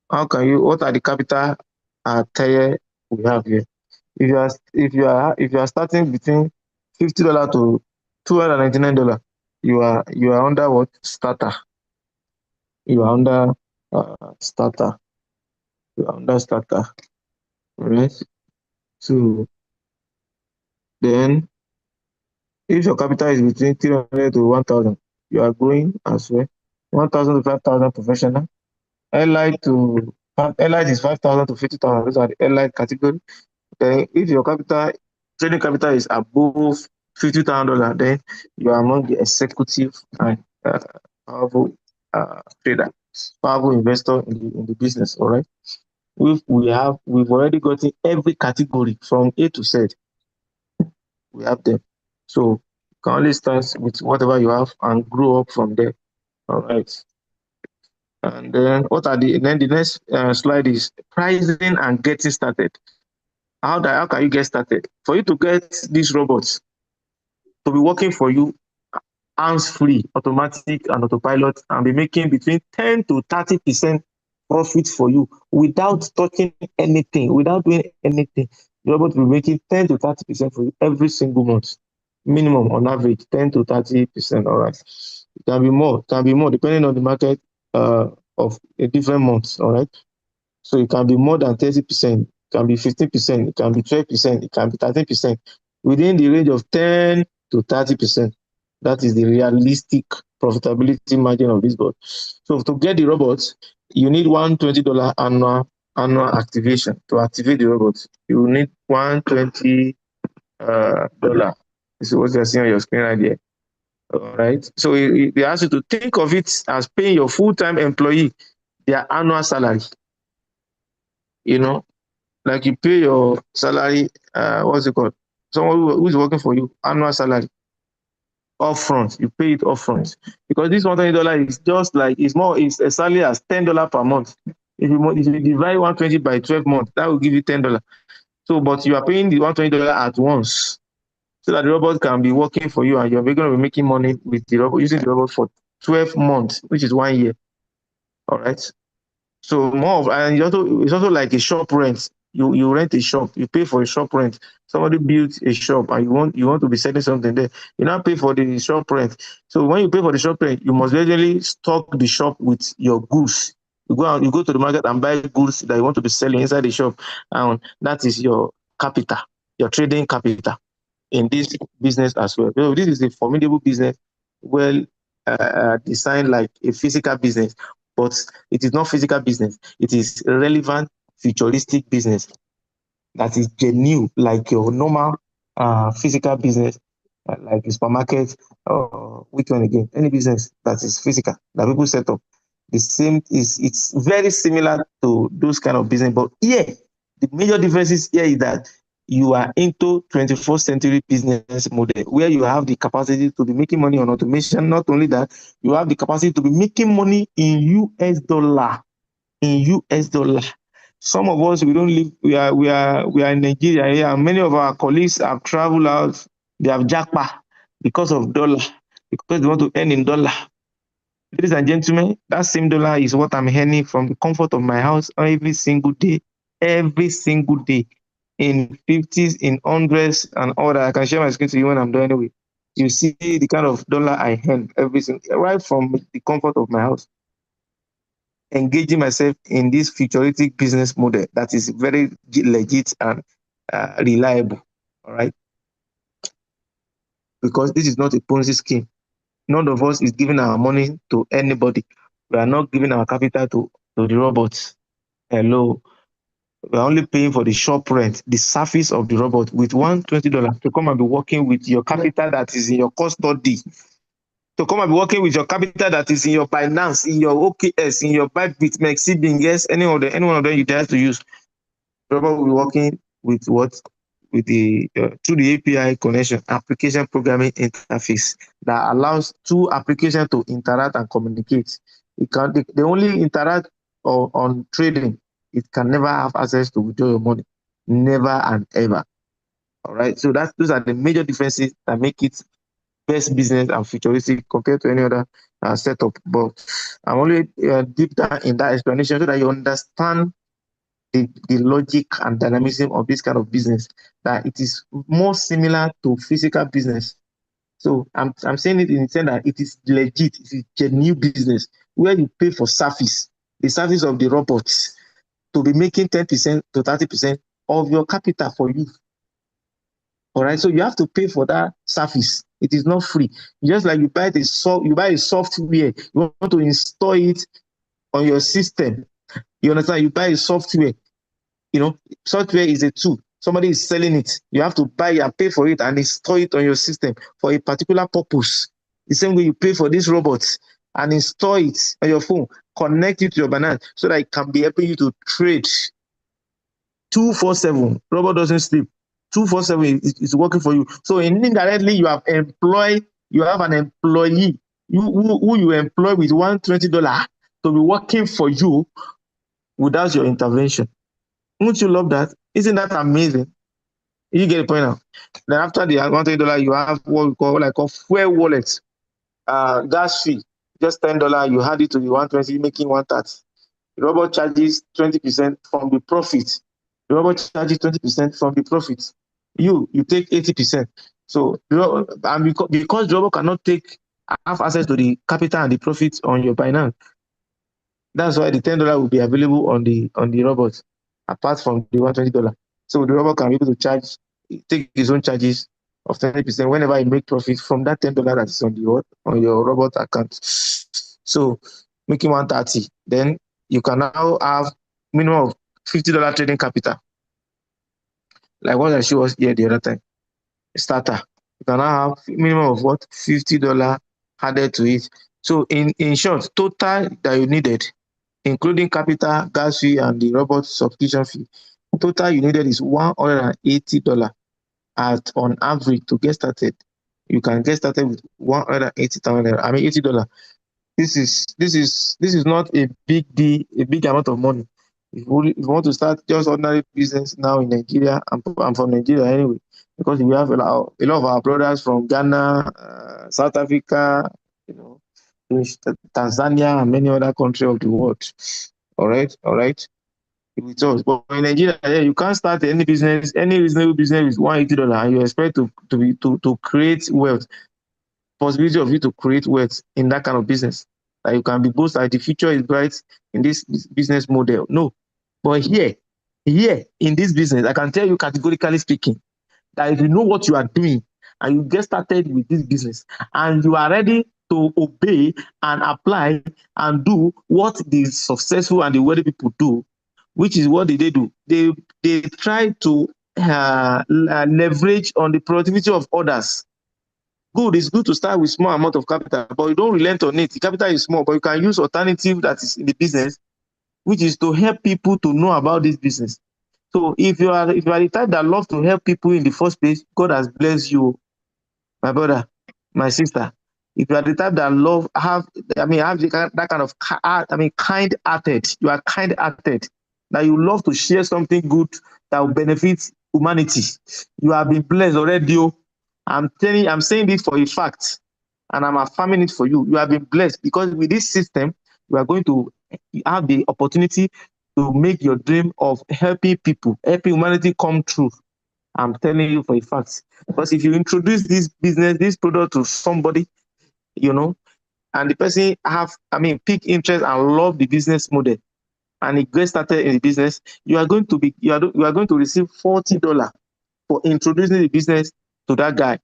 What are the capital tier we have here? If you are starting between $50 to $299, you are under what? Starter. You are under starter. You are under starter. All right. So then if your capital is between 300 to 1,000, you are growing as well. 1,000 to 5,000 professional. Allied is 5,000 to 50,000. Those are the allied category. Then if your trading capital is above $50,000, then you are among the executive and powerful trader, powerful investor in the business. All right. We've already gotten every category from A to Z. We have them. So you can only start with whatever you have and grow up from there. All right. And then the next slide is pricing and getting started. How can you get started? For you to get these robots to be working for you hands-free, automatic and autopilot, and be making between 10 to 30% profit for you without touching anything, without doing anything. The robot will be making 10 to 30% for you every single month. Minimum on average, 10 to 30%. All right. It can be more depending on the market of a different months. All right. So it can be more than 30%, it can be 15%, it can be 12%, it can be 13%. within the range of 10 to 30%. That is the realistic profitability margin of this bot. So to get the robots, you need $120 annual activation. To activate the robot, you need $120. This is what you're seeing on your screen right there. All right. So they ask you to think of it as paying your full-time employee their annual salary. You know, like you pay your salary, what's it called? Someone who is working for you, annual salary upfront. You pay it upfront because this $120 is just like it's as salary as $10 per month. If you divide 120 by 12 months, that will give you $10. So, but you are paying the $120 at once, so that the robot can be working for you and you're going to be making money with the robot, using the robot for 12 months, which is 1 year. All right. So and it's also like a shop rent. You rent a shop, you pay for a shop rent. Somebody built a shop and you want to be selling something there. You now pay for the shop rent. So when you pay for the shop rent, you must usually stock the shop with your goods. You go to the market and buy goods that you want to be selling inside the shop, and that is your capital, your trading capital in this business as well. So this is a formidable business, well designed like a physical business, but it is not physical business. It is relevant, futuristic business that is genuine, like your normal physical business, like a supermarket or which one again? Any business that is physical that people set up. The same it's very similar to those kind of business, but here the major differences here is that you are into 21st century business model where you have the capacity to be making money on automation. Not only that, you have the capacity to be making money in US dollar. In US dollar. Some of us we don't live, we are in Nigeria here, and many of our colleagues have traveled out, they have jackpot because of dollar, because they want to earn in dollar. Ladies and gentlemen, that same dollar is what I'm earning from the comfort of my house every single day, in 50s, in hundreds, and all that. I can share my screen to you when I'm done anyway. You see the kind of dollar I earn every single, right from the comfort of my house, engaging myself in this futuristic business model that is very legit and reliable. All right, because this is not a Ponzi scheme. None of us is giving our money to anybody. We are not giving our capital to the robots. Hello. We are only paying for the shop rent, the service of the robot with $120 to come and be working with your capital that is in your custody. To come and be working with your capital that is in your Binance, in your OKS, in your Bybit, yes, any one of them you dare to use. Robot will be working with what? With the through the API connection, application programming interface that allows two applications to interact and communicate. They only interact on trading. It can never have access to withdraw your money, never and ever. All right. So those are the major differences that make it best business and futuristic compared to any other setup. But I'm only deep down in that explanation so that you understand the logic and dynamism of this kind of business, that it is more similar to physical business. So I'm saying it in the sense that it is legit, it is genuine business where you pay for the service of the robots to be making 10% to 30% of your capital for you. All right, so you have to pay for that service. It is not free. Just like you buy a software, you want to install it on your system. You understand? You buy a software. Software is a tool. Somebody is selling it. You have to buy and pay for it and install it on your system for a particular purpose. The same way you pay for these robots and install it on your phone, connect it to your Binance so that it can be helping you to trade 247. Robot doesn't sleep. 247 is working for you. So indirectly, you have an employee who you employ with $120 to be working for you without your intervention. Won't you love that? Isn't that amazing? You get the point now. Then after the $120, you have what I call fuel wallet, gas fee, just $10. You add it to the 120, making 130. The robot charges 20% from the profit. The robot charges 20% from the profit. You take 80%. So and because the robot cannot have access to the capital and the profits on your Binance, that's why the $10 will be available on the robot, apart from the $120. So the robot can be able to take his own charges of 20% whenever you make profit from that $10 that is on your robot account. So making 130, then you can now have minimum of $50 trading capital, like what I showed us here the other time. Starter, you can now have minimum of what, $50 added to it. So in short, total that you needed, including capital, gas fee, and the robot subscription fee, total you needed is $180 on average to get started. You can get started with 180,000. I mean $80. This is not a big deal, a big amount of money. If you want to start just ordinary business now in Nigeria, I'm from Nigeria anyway, because we have a lot of our brothers from Ghana, South Africa, you know, Tanzania, and many other countries of the world. All right, with us. But in Nigeria, you can't start any business, any reasonable business with $180, and you expect to create wealth. Possibility of you to create wealth in that kind of business. That you can be both like the future is bright in this business model. No. But here in this business, I can tell you categorically speaking, that if you know what you are doing and you get started with this business and you are ready to obey and apply and do what the successful and the wealthy people do, which is what they do. They try to leverage on the productivity of others. Good, it's good to start with small amount of capital, but you don't relent on it. The capital is small, but you can use alternative that is in the business, which is to help people to know about this business. So if you are the type that loves to help people in the first place, God has blessed you, my brother, my sister. If you are the type that have that kind of kind-hearted, you are kind-hearted, that you love to share something good that will benefit humanity. You have been blessed already. I'm saying this for a fact, and I'm affirming it for you. You have been blessed because with this system, you are going to have the opportunity to make your dream of helping people, helping humanity come true. I'm telling you for a fact. Because if you introduce this business, this product to somebody, and the person pick interest and love the business model, and he gets started in the business, you are going to receive $40 for introducing the business to that guy.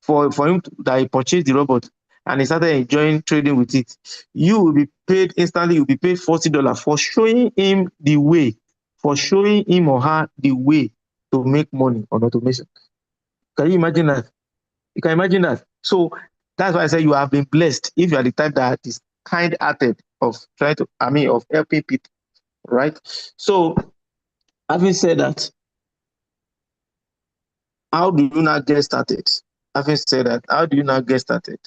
For him that he purchased the robot and he started enjoying trading with it. You will be paid instantly, you'll be paid $40 for showing him the way, for showing him or her the way to make money on automation. Can you imagine that? You can imagine that. So that's why I say you have been blessed if you are the type that is kind-hearted of of helping people, right? So having said that, how do you now get started? Having said that, how do you now get started?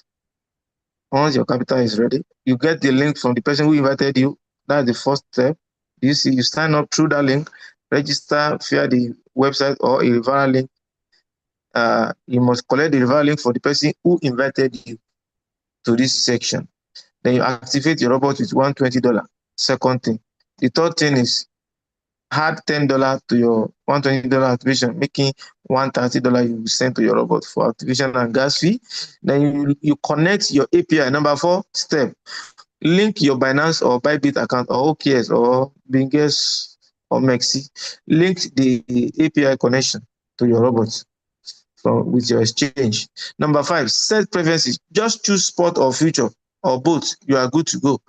Once your capital is ready, you get the link from the person who invited you. That's the first step. You sign up through that link, register via the website or a referral link. You must collect the referral link for the person who invited you to this section. Then you activate your robot with $120. Second thing. The third thing is add $10 to your $120 activation, making $130 you will send to your robot for activation and gas fee. Then you connect your API. Number 4 step, link your Binance or Bybit account or OKS or Binance or Mexi. Link the API connection to your robot with your exchange. Number 5, set preferences. Just choose spot or future or both. You are good to go.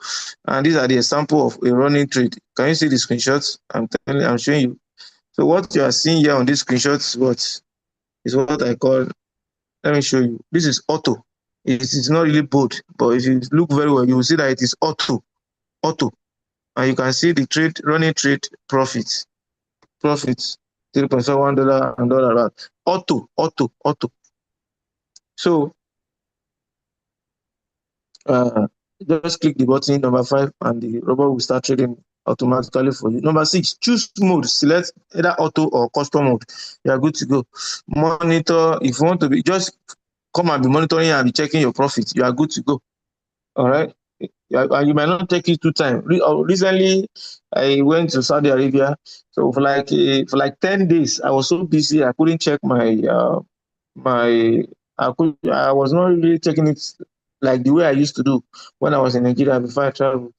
And these are the example of a running trade. Can you see the screenshots? I'm showing you. So what you are seeing here on this screenshot is what I call, let me show you. This is auto. It is not really bold, but if you look very well, you will see that it is auto. And you can see the running trade profits, $3.71 and $1. Auto. So just click the button number 5 and the robot will start trading automatically for you. Number 6, choose mode. Select either auto or custom mode. You are good to go. Monitor. If you want to just come and be monitoring and be checking your profits, you are good to go. All right. And you might not take it 2 times. Recently, I went to Saudi Arabia. So for like 10 days, I was so busy I couldn't check I was not really checking it like the way I used to do when I was in Nigeria before I traveled.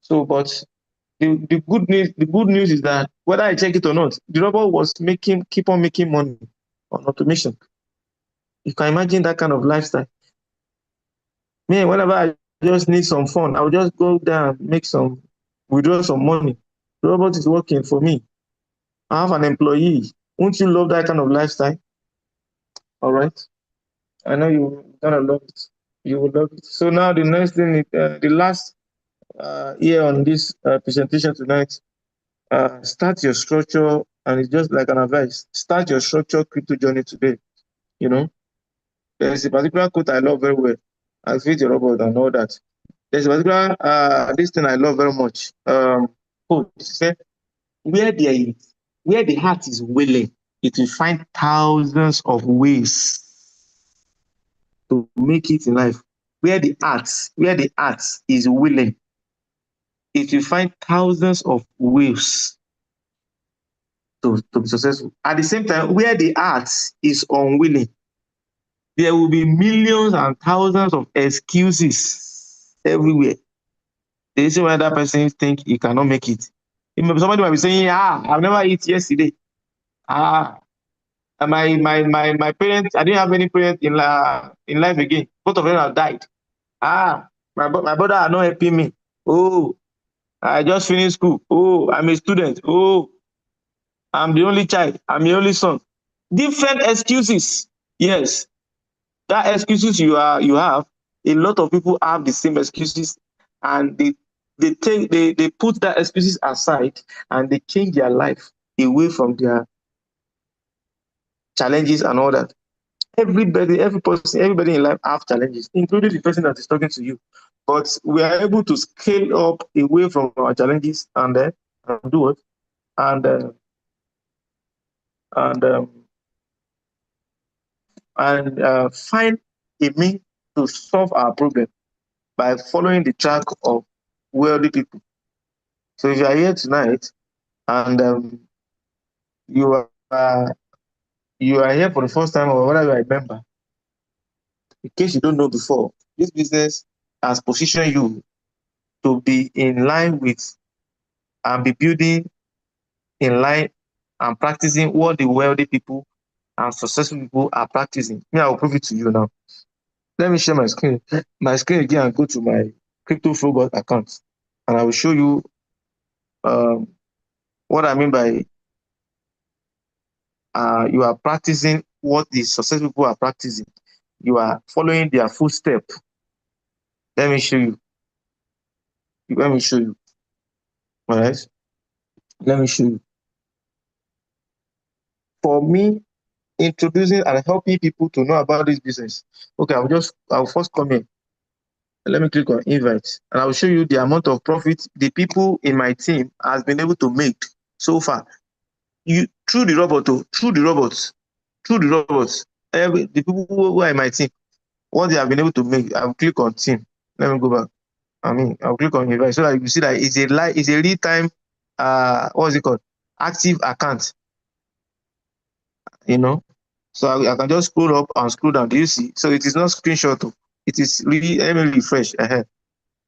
So, but the good news is that whether I check it or not, the robot was keep on making money. on automation. You can imagine that kind of lifestyle. Me, whenever I just need some fun, I'll just go down, withdraw some money. The robot is working for me. I have an employee. Won't you love that kind of lifestyle? All right. I know you're gonna love it. You will love it. So now the next thing, the last here on this presentation tonight, start your structure, and it's just like an advice. Start your structure crypto journey today. You know, there's a particular quote I love very well. I feed your robot and all that. There's a particular this thing I love very much. Quote said, where the heart is willing, it will find thousands of ways to make it in life. Where the heart is willing, it will find thousands of ways to be successful. At the same time, where the heart is unwilling, there will be millions and thousands of excuses everywhere. The reason why that person think he cannot make it. Somebody might be saying, I've never eaten yesterday. My parents, I didn't have any parents in life again. Both of them have died. My brother are not helping me. Oh, I just finished school. Oh, I'm a student. Oh, I'm the only child. I'm the only son. Different excuses. Yes, that excuses you have. A lot of people have the same excuses, and they put that excuses aside, and they change their life away from their challenges and all that. Everybody in life have challenges, including the person that is talking to you. But we are able to scale up away from our challenges and do it and and um, find a means to solve our problem by following the track of wealthy people. So if you are here tonight and you are here for the first time or whatever, I remember, in case you don't know before, this business has positioned you to be in line with and be building in line and practicing what the wealthy people and successful people are practicing. Me, I will prove it to you now. Let me share my screen again, and go to my crypto robot account, and I will show you what I mean by you are practicing what the successful people are practicing. You are following their footstep. Let me show you. Let me show you. All right. Let me show you. For me, introducing and helping people to know about this business. Okay, I'll first come in. Let me click on invite, and I will show you the amount of profit the people in my team has been able to make so far. Through the robots, the people who are in my team, what they have been able to make. I'll click on team. Let me go back. I'll click on invite so that you see that it's a real time. What is it called? Active account. So I can just scroll up and scroll down. Do you see? So it is not screenshot. It is really, let me refresh.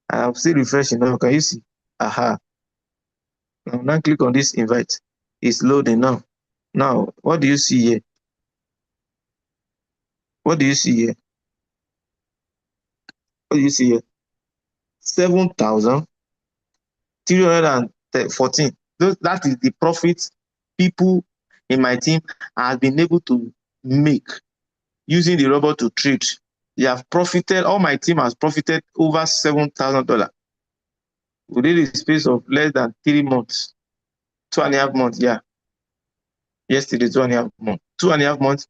I'm still refreshing now. Can you see? Now click on this invite. It's loading now. Now, what do you see here? What do you see here? What do you see here? 7,314. That is the profit people in my team have been able to make using the robot to trade. They have profited, all my team has profited over $7,000 within the space of less than 3 months. 2.5 months, yeah. Yesterday, 2.5 months. 2.5 months,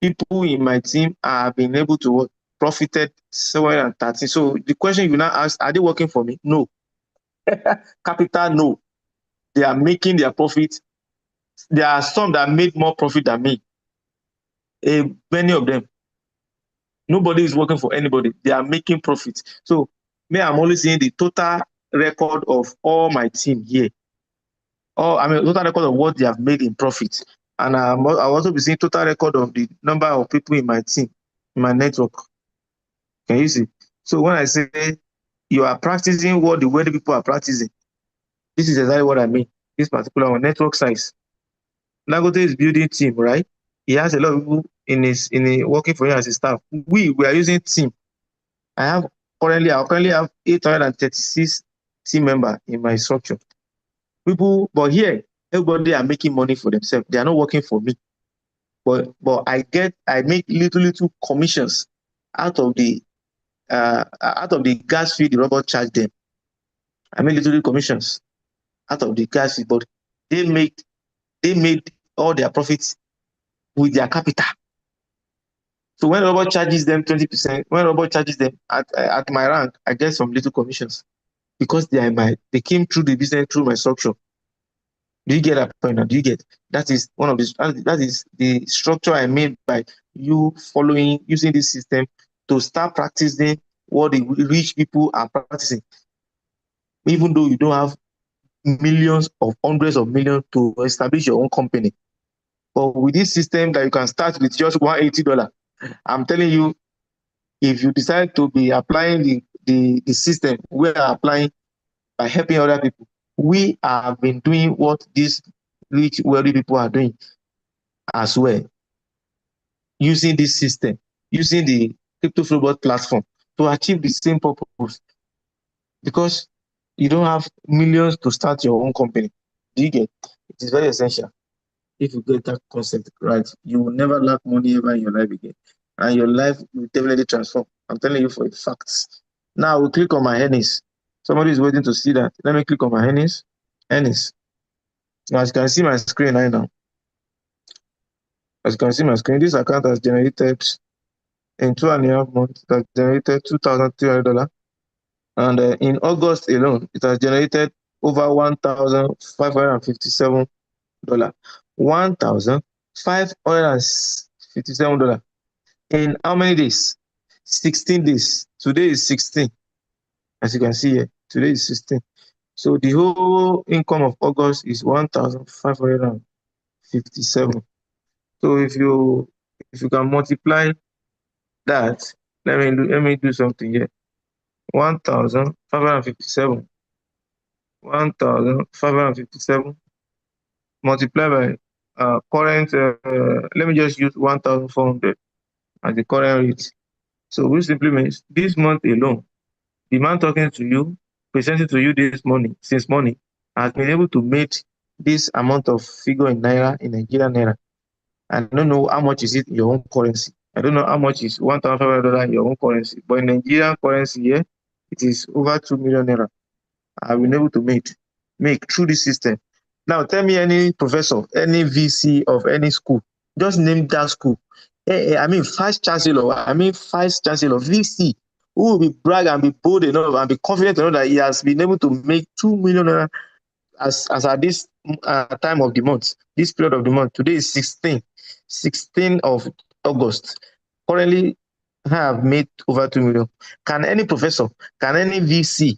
people in my team have been able to profited 730. So the question you now ask, are they working for me? No. Capital, no. They are making their profit. There are some that made more profit than me. Many of them. Nobody is working for anybody. They are making profit. So me, I'm only seeing the total record of all my team here. Total record of what they have made in profit. And I'll also be seeing total record of the number of people in my team, in my network. Can you see? So when I say you are practicing what the wealthy people are practicing, this is exactly what I mean. This particular one, network size. Dangote is building team, right? He has a lot of people working for him as a staff. We are using team. I currently have 836 team member in my structure. People, but here, everybody are making money for themselves. They are not working for me. But I make little commissions out of the gas fee the robot charge them. I make little commissions out of the gas fee, but they made all their profits with their capital. So when robot charges them 20%, when robot charges them at my rank, I get some little commissions because they came through the business through my structure. Do you get that point? Do you get that is one of that is the structure I made by you following using this system to start practicing what the rich people are practicing, even though you don't have millions of hundreds of millions to establish your own company. But with this system that you can start with just $180, I'm telling you, if you decide to be applying the system we are applying by helping other people, we have been doing what these rich, wealthy people are doing as well, using this system, using the crypto robot platform to achieve the same purpose. Because you don't have millions to start your own company. Do you get? It is very essential. If you get that concept right, you will never lack money ever in your life again. And your life will definitely transform. I'm telling you for a fact. Now we'll click on my earnings. Somebody is waiting to see that. Let me click on my earnings. Earnings. Now, as you can see my screen right now. As you can see my screen, this account has generated in 2.5 months, it has generated $2,300. And in August alone, it has generated over $1,557. $1,557. In how many days? 16 days. Today is 16. As you can see here, today is 16. So the whole income of August is 1,557. So if you can multiply that, let me do something here. 1,557. 1,557 multiplied by current. Let me just use 1,400 as the current rate. So which simply means this month alone, the man talking to you, presenting to you this money, since morning, has been able to make this amount of figure in naira, in Nigerian naira. I don't know how much is it in your own currency. I don't know how much is $1,500 in your own currency, but in Nigerian currency here, it is over 2 million naira. I've been able to make through this system. Now tell me any professor, any VC of any school, just name that school. I mean vice chancellor, VC, who will be brag and be bold enough and be confident enough that he has been able to make 2 million as at this time of the month, this period of the month. Today is 16 of August. Currently, I have made over 2 million. Can any professor, can any VC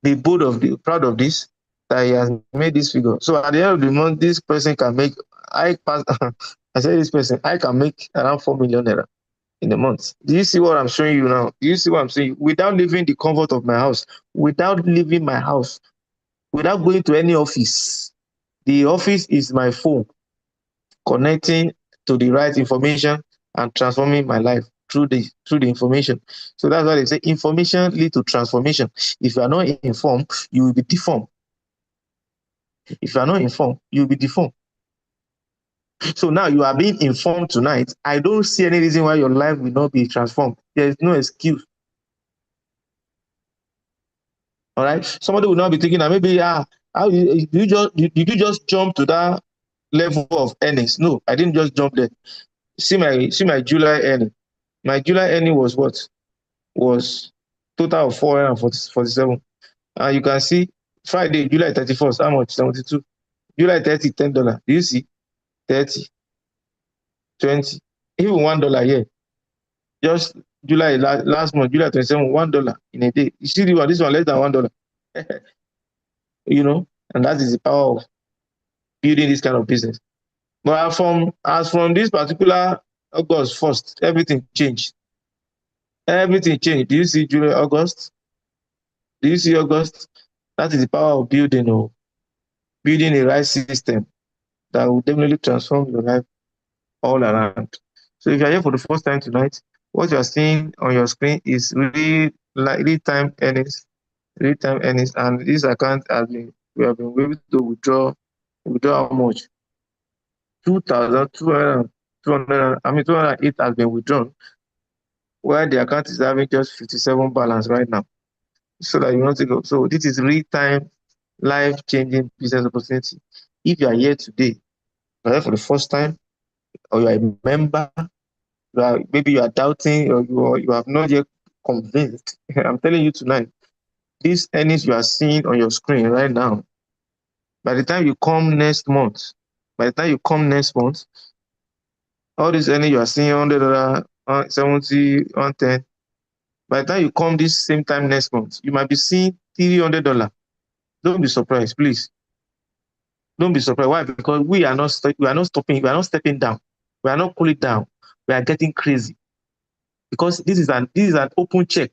be proud of this, that he has made this figure? So at the end of the month, this person can make, I said this person, I can make around 4 million naira in a month. Do you see what I'm showing you now? Do you see what I'm saying? Without leaving the comfort of my house, without leaving my house, without going to any office. The office is my phone, connecting to the right information and transforming my life through the information. So that's why they say information leads to transformation. If you are not informed, you will be deformed. If you are not informed, you will be deformed. So now you are being informed tonight. I don't see any reason why your life will not be transformed. There is no excuse. All right. Somebody will not be thinking that maybe did you just jump to that level of earnings? No, I didn't just jump there. See my July earning. My July earning was what? Was total of 447. And you can see Friday, July 31st, how much? 72. July 30, $10. Do you see? 30, 20, even $1 here. Just July last month, July 27, $1 in a day. You see this one less than $1. You know, and that is the power of building this kind of business. But as from this particular August 1st, everything changed. Everything changed. Do you see July, August? Do you see August? That is the power of building a right system that will definitely transform your life all around. So if you're here for the first time tonight, what you're seeing on your screen is really like real time earnings, and this account has been we have been able to withdraw how much? 2,200, 208 has been withdrawn, while the account is having just 57 balance right now. So that you want to go. So this is real time, life changing business opportunity. If you are here today, you're here for the first time, or you are a member, maybe you are doubting, or you have not yet convinced. I'm telling you tonight, these earnings you are seeing on your screen right now, by the time you come next month, by the time you come next month, all these earnings you are seeing $100, 70, 110. By the time you come this same time next month, you might be seeing $300. Don't be surprised, please. Don't be surprised. Why? Because we are not stopping, we are not stepping down, we are not cooling down, we are getting crazy. Because this is an open check.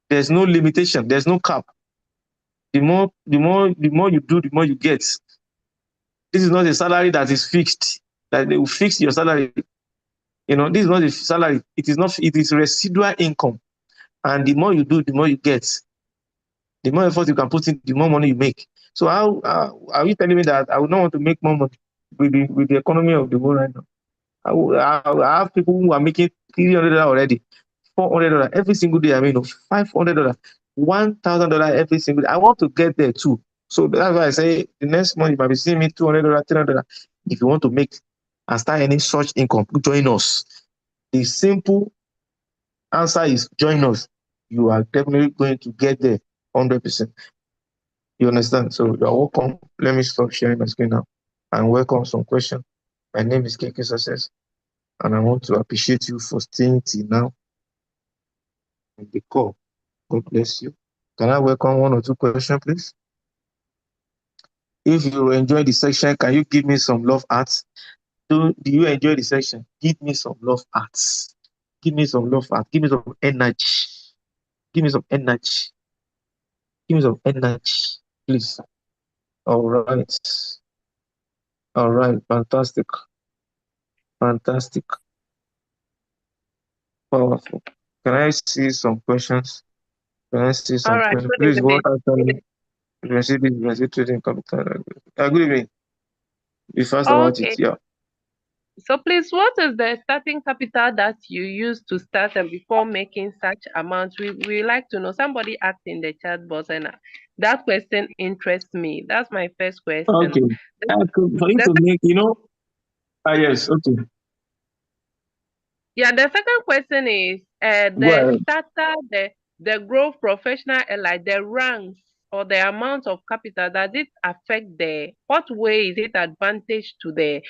There's no limitation, there's no cap. The more you do, the more you get. This is not a salary that is fixed, that they will fix your salary. This is not a salary. It is residual income. And the more you do, the more you get. The more effort you can put in, the more money you make. So how are you telling me that I would not want to make more money with the economy of the world right now? I have people who are making $300 already, $400 every single day. I mean, $500, $1,000 every single day. I want to get there too. So that's why I say the next month you might be seeing me $200, $300. If you want to make and start earning such income, join us. The simple answer is join us. You are definitely going to get there 100%. You understand? So you are welcome. Let me stop sharing my screen now and welcome some questions. My name is KK Success, and I want to appreciate you for staying till now on the call. God bless you. Can I welcome one or two questions, please? If you enjoy the section, can you give me some love hearts? Do you enjoy the section? Give me some love hearts. Give me some love hearts. Give me some energy. Give me some energy. Give me some energy, please. All right. All right. Fantastic. Fantastic. Powerful. Can I see some questions? Can I see All some right, questions? good Please, what evening. actually you can see trading capital? Good evening. Be fast about it. Okay, Yeah. so please, what is the starting capital that you use to start and before making such amounts? We like to know. Somebody asked in the chat box, and that question interests me. That's my first question. Okay. For you The, to make, yes, okay. yeah, the second question is Go the ahead. starter, the growth professional, and like the ranks or the amount of capital. Does it affect what way is it advantage to the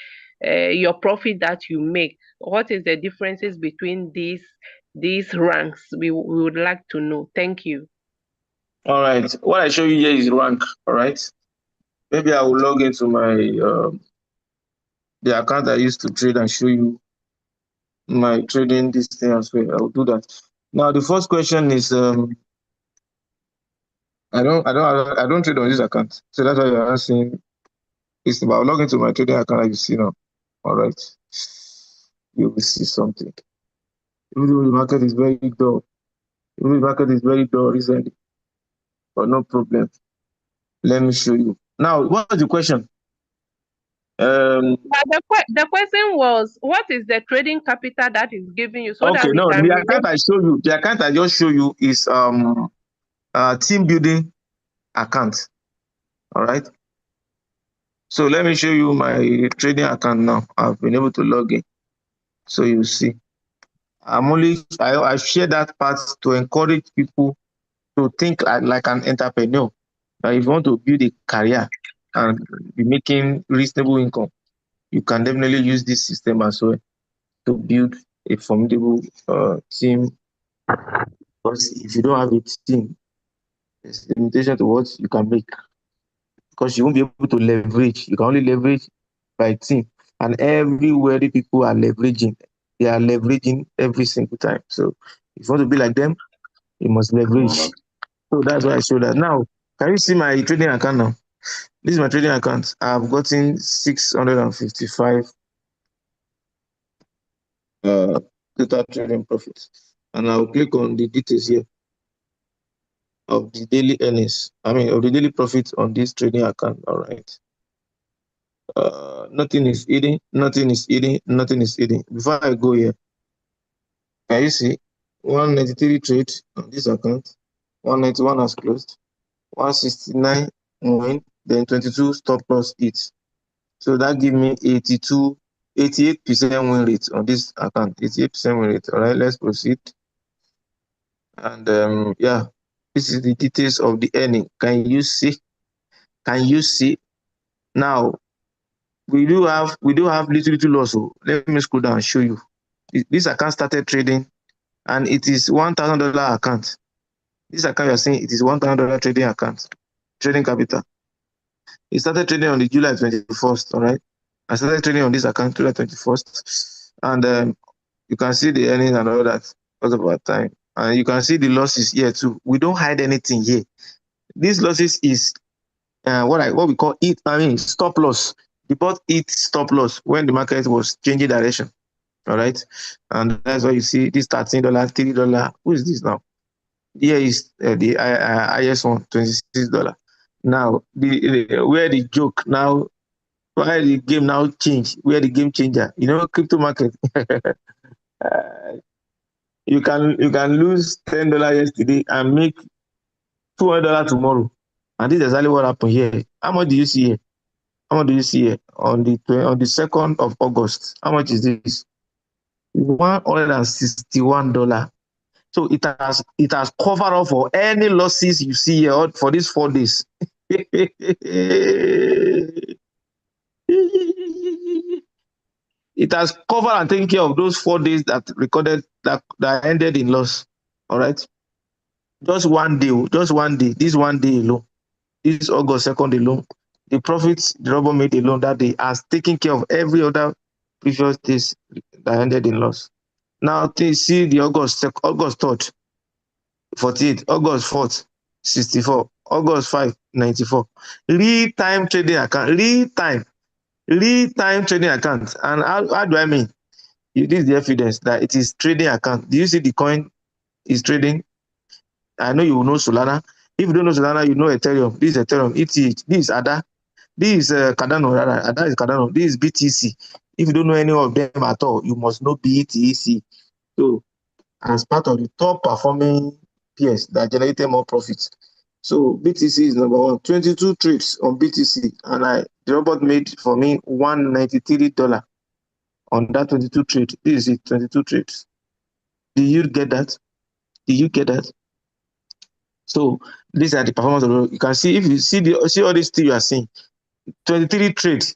your profit that you make? What is the differences between these ranks? We would like to know. Thank you. All right. What I show you here is rank. All right. Maybe I will log into my the account I used to trade and show you my trading this thing as well. I will do that. Now the first question is I don't trade on this account. So that's why you're asking. It's about log into my trading account like you see now. All right. You will see something. Even though the market is very dull. Even though the market is very dull recently. But no problem. Let me show you. Now, what's the question? But the question was, what is the trading capital that is giving you so Okay, that we no, can the relate? account I show you, the account I just show you is team building account. All right. So let me show you my trading account now. I've been able to log in. So you see. I share that part to encourage people to think like an entrepreneur. If you want to build a career and be making reasonable income, you can definitely use this system as well to build a formidable team. Because if you don't have a team, there's limitation to what you can make. Because you won't be able to leverage. You can only leverage by team. And everywhere the people are leveraging, they are leveraging every single time. So if you want to be like them, you must leverage. So that's why I show that. Now, can you see my trading account now? This is my trading account. I've gotten 655 total trading profit. And I'll click on the details here of the daily earnings. Of the daily profit on this trading account. All right. Nothing is eating, nothing is eating, nothing is eating. Before I go here, can you see 193 trade on this account? 191 has closed, 169 win, then 22 stop loss hits. So that gives me 88% win rate on this account. 88% win rate. All right, let's proceed. And yeah, this is the details of the earning. Can you see? Can you see? Now we do have little loss. So let me scroll down and show you. This account started trading, and it is $1,000 account. This account you're seeing, it is $1,000 trading account, trading capital. It started trading on the July 21st. All right, I started trading on this account July 21st, and you can see the earnings and all that because of our time. And you can see the losses here too. We don't hide anything here. These losses is what we call stop loss. We bought it stop loss when the market was changing direction. All right, and that's why you see this $13, $3. Who is this now? Here is the highest one, $26. Now where the joke now, why the game now change? Where the game changer? Crypto market. You can lose $10 yesterday and make $200 tomorrow, and this is exactly what happened here. How much do you see here? How much do you see here on the 2nd of August? How much is this? $161. So it has covered up for any losses you see here for these 4 days. It has covered and taken care of those 4 days that ended in loss. All right. Just one day. This 1 day alone. This August 2nd alone. The profits the robber made alone that day has taken care of every other previous days that ended in loss. Now see the August 3rd, 48, August 4th, 64, August 5, 94. Real-time trading account. Real-time trading account. And how do I mean? This is the evidence that it is trading account. Do you see the coin is trading? I know you know Solana. If you don't know Solana, you know Ethereum. This is Ethereum, ETH. This is ADA. This is Cardano. ADA is Cardano. This is BTC. If you don't know any of them at all, you must know BTC. So, as part of the top performing peers that generated more profits. So, BTC is number one. 22 trades on BTC, and the robot made for me $193 on that 22 trade. This is it, 22 trades. Do you get that? So these are the performance of the. You can see if you see all these things you are seeing. 23 trades.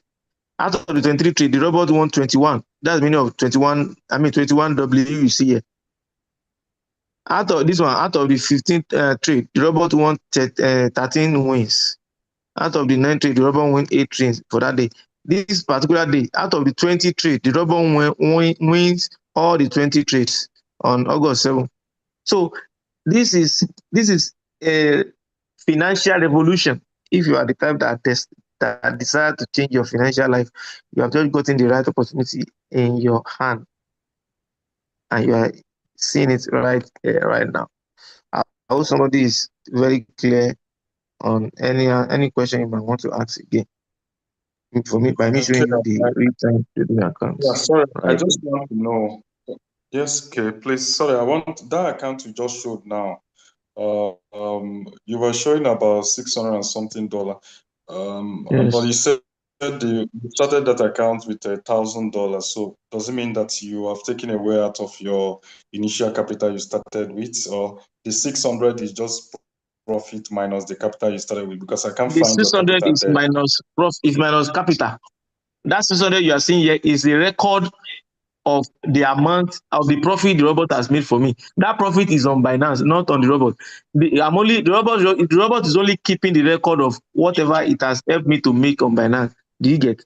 Out of the 23 trades, the robot won 21. That's the meaning of 21. 21 W you see here. Out of the 15 trade, the robot won 13 wins. Out of the 9 trade, the robot won 8 trades for that day. This particular day, out of the 20 trade, the robot wins all the 20 trades on August 7. So this is a financial revolution. If you are the type that desire to change your financial life, you have just gotten the right opportunity in your hand, and you are seeing it right now. I hope somebody is very clear on any question you might want to ask again. For me, by me showing you the real-time trading accounts. Yeah, sorry, right? I just want to know. Yes, okay, please. Sorry, I want that account you just showed now. You were showing about $600 and something. Yes. But you said you started that account with $1,000. So does it mean that you have taken away out of your initial capital you started with, or the 600 is just profit minus the capital you started with? Because I can't The find your 600 capital is there. minus capital. That 600 you are seeing here is the record of the amount of the profit the robot has made for me. That profit is on Binance, not on the robot. The robot is only keeping the record of whatever it has helped me to make on Binance. Do you get?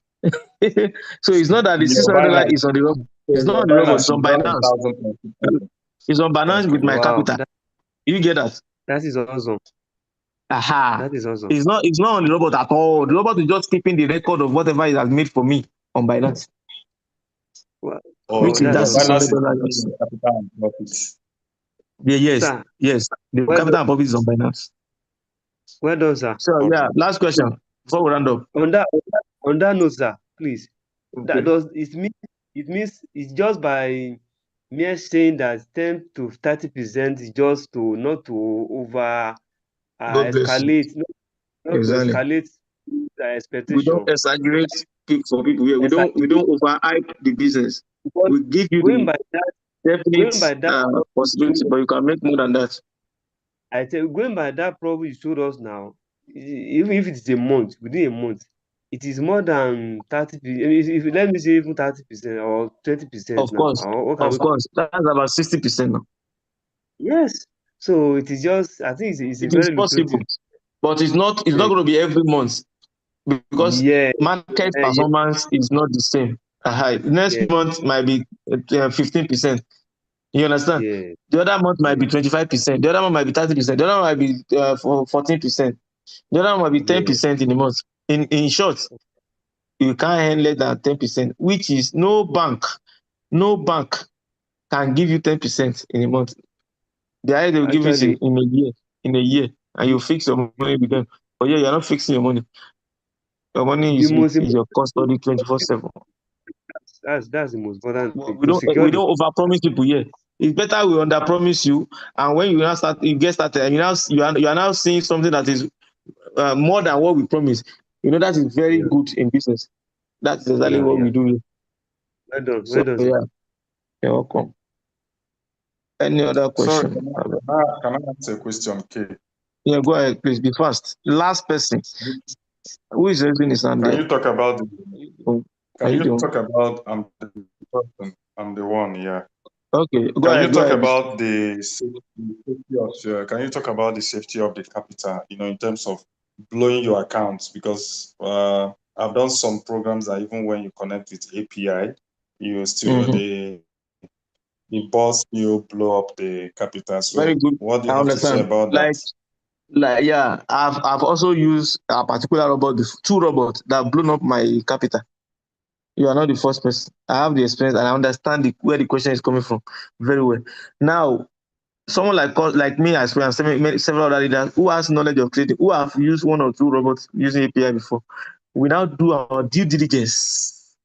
So it's not that the $600 is on the robot. It's not on the robot. It's on Binance. It's on Binance with my capital. You get that? That is awesome. Aha. That is awesome. It's not on the robot at all. The robot is just keeping the record of whatever it has made for me on Binance. Well, or Which is that That's Binance is $600 taking loss. the capital and profits? Yeah, yes, sir. yes. The Well capital done, and profit is on Binance. well done, sir. So Okay. yeah, last question before we round up. On that note, sir, please. That Okay. does it means it's just by mere saying that 10 to 30% is just to not to over God bless you. escalate, not to Exactly. escalate the We don't expectation. exaggerate for people here. We Exaggerate, don't overhype the business. because We give you going the by that, definite going by that, possibility, but you can make more than that. I tell going by that problem you showed us now, even if it's a month, within a month, it is more than 30. If let me say even 30% or 20% Of now, course, or what can of we? course. That's about 60% now. Yes. So it is just, I think it's a It is very possible, lucrative. but it's not Yeah, going to be every month because yeah, market yeah, performance is not the same. Next yeah, month might be 15%. You understand? yeah, The other month might yeah, be 25%. The other month might be 30%. The other month might be 14%. The other one might be yeah. 10% in a month. In short, you can't earn less than 10%, which is no bank can give you 10% in a month. The idea they'll give it Actually, in a year, and you fix your money with them. But yeah, you're not fixing your money. Your money the most is your important, custody 24/7. that's the most important But thing to secure we the. don't overpromise people here. It's better we underpromise you, and when you get started, and you are now seeing something that is more than what we promised. You know that is very Yeah, good in business. That's exactly yeah, what yeah. we do here. Well So done, sir. yeah, you're welcome. Any other Sorry, question? can I ask a question, K? Yeah, go ahead, please. Be fast. Last person. Who is raising his hand Can there? you talk about Are can you you the one? talk about I'm the person, I'm the one, yeah. Okay, go Can you ahead. Go talk ahead. about the safety of can you talk about the safety of the capital, in terms of blowing your accounts? Because I've done some programs that even when you connect with API, you still Mhm. the boss will blow up the capital. Very So good. what do you I have to say understand. about that? Like yeah, I've also used a particular robot, two robots that have blown up my capital. You are not the first person. I have the experience and I understand where the question is coming from very well. Now, someone like me, as well, and several other leaders who has knowledge of trading, who have used one or two robots using API before, we now do our due diligence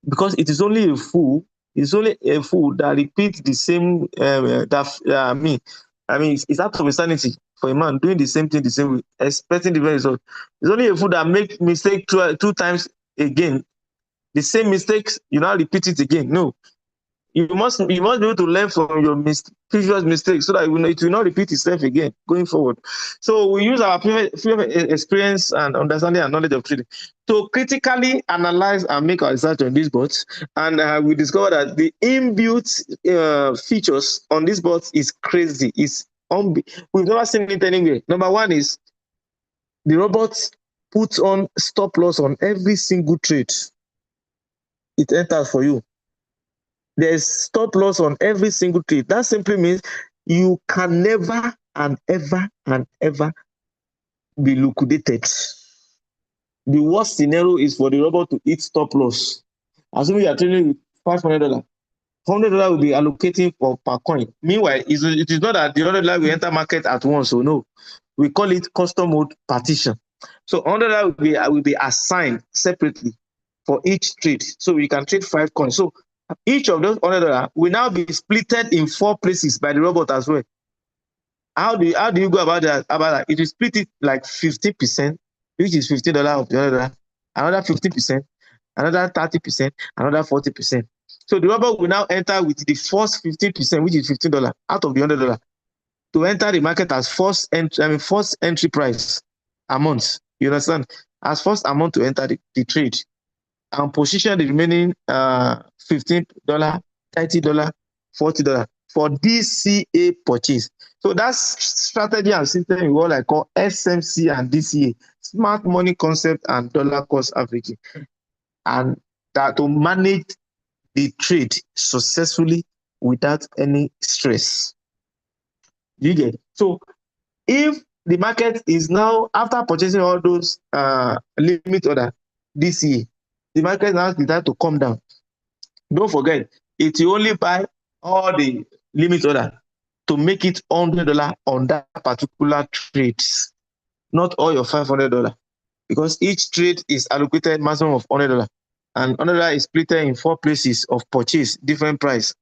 because it's only a fool that repeats the same it's out of insanity for a man doing the same thing the same way, expecting different results. It's only a fool that make mistake two times again, the same mistakes, you now repeat it again. No, you must be able to learn from your previous mistakes so that it will not repeat itself again going forward. So we use our previous experience and understanding and knowledge of trading to critically analyze and make our research on these bots, and we discovered that the inbuilt features on these bots is crazy. We've never seen it anywhere. Number one is the robots put on stop loss on every single trade it enters for you. There's stop loss on every single trade. That simply means you can never and ever be liquidated. The worst scenario is for the robot to hit stop loss. Assuming you are trading with $500, $100 will be allocating per coin. Meanwhile, it is not that the $100 will enter market at once. So no, we call it custom mode partition. So $100 will be assigned separately for each trade. So you can trade 5 coins. So each of those $100 will now be splitted in 4 places by the robot as well. How do you go about that? It will split it like 50%, which is $15 of the $100, another 50%, another 30%, another 40%. So the robot will now enter with the first 15%, which is $15 out of the $100, to enter the market as first entry price amount. You understand? As first amount to enter the trade, and position the remaining $15, $30, $40 for DCA purchase. So that's strategy and system in what I call SMC and DCA, smart money concept and dollar cost averaging, and that to manage the trade successfully without any stress. You get it? So if the market is now, after purchasing all those limit order DCA, the market now decides to come down. Don't forget, it will only buy all the limit order to make it $100 on that particular trade, not all your $500, because each trade is allocated maximum of $100, and $100 is split in 4 places of purchase, different price,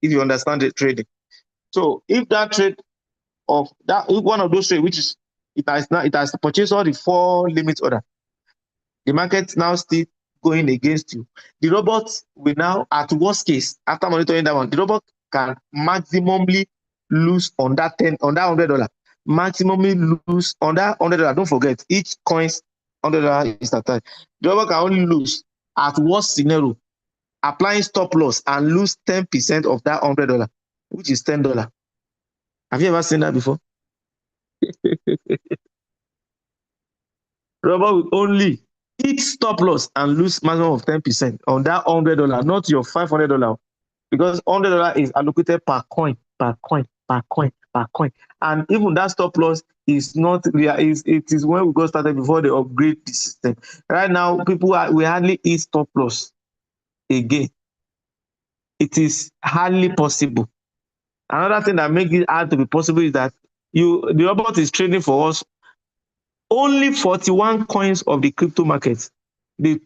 if you understand the trading. So if that trade of that, if one of those trade, which is it has purchased all the 4 limit order, the market now still going against you. The robot will now, at worst case, after monitoring that one, the robot can maximally lose on that $100. Maximally lose on that $100. Don't forget, each coin's $100 is attached. The robot can only lose at worst scenario, applying stop loss, and lose 10% of that $100, which is $10. Have you ever seen that before? Robot will only hit stop loss and lose maximum of 10% on that $100, not your $500, because $100 is allocated per coin, per coin, per coin, per coin. And even that stop loss is not real. It is when we got started before they upgrade the system. Right now, we hardly hit stop loss again. It is hardly possible. Another thing that makes it hard to be possible is that the robot is trading for us only 41 coins of the crypto market. The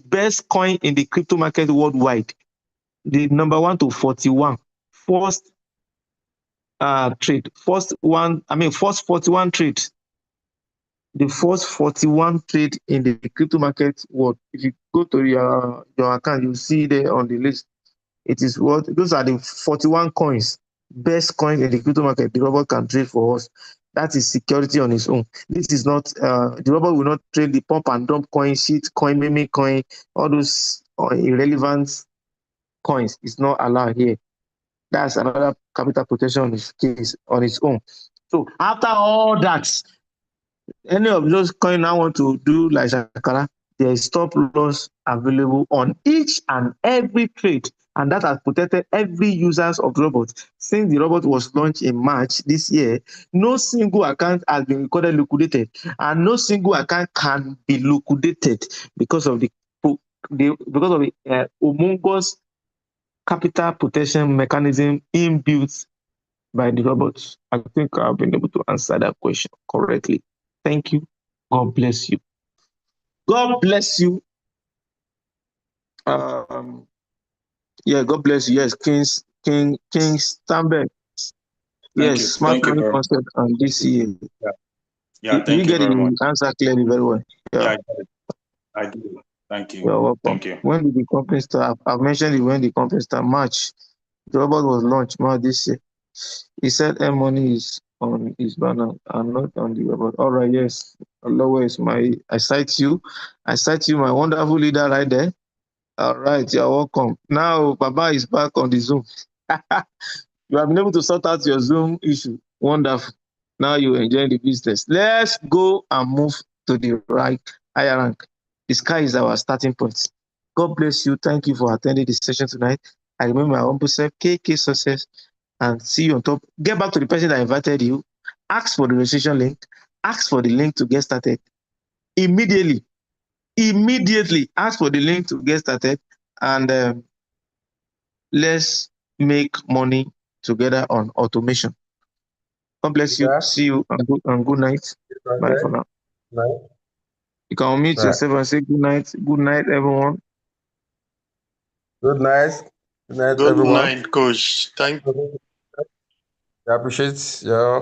best coin in the crypto market worldwide. The number 1 to 41. First trade. First 41 trade. The first 41 trade in the crypto market world. If you go to your account, you'll see there on the list. It is what those are the 41 coins, best coins in the crypto market the robot can trade for us. That is security on its own. This is not the robot will not trade the pump and dump coin, shit coin, meme coin, all those irrelevant coins. It's not allowed here. That's another capital protection on its case on its own. So after all that, any of those coins I want to do like Shakara, there is stop loss available on each and every trade, and that has protected every users of the robot. Since the robot was launched in March this year, no single account has been recorded liquidated, and no single account can be liquidated because of the humongous capital protection mechanism inbuilt by the robots. I think I've been able to answer that question correctly. Thank you. God bless you. God bless you. Yeah, God bless you. Yes, King Stamberg. Yes, smart money concept on this year. Yeah, thank you get very much. the answer clearly very well. Yeah, I do. Thank you. You're welcome. Thank you. When did the company start? I've mentioned it when the company started. March. The robot was launched March this year. He said money is on his banner and not on the robot. All right, yes. Allah is I cite you, my wonderful leader right there. All right, you're welcome. Now Baba is back on the Zoom. You have been able to sort out your Zoom issue. Wonderful. Now you enjoy the business. Let's go and move to the right higher rank. The sky is our starting point. God bless you. Thank you for attending this session tonight. I remember my humble self, KK Success, and see you on top. Get back to the person that invited you. Ask for the registration link. Ask for the link to get started. Immediately ask for the link to get started, and let's make money together on automation. God bless you. See you and good night. Bye for now. You can unmute yourself and say good night. Good night, everyone. Good night. Good night, Good everyone. night, Coach. Thank you. I appreciate your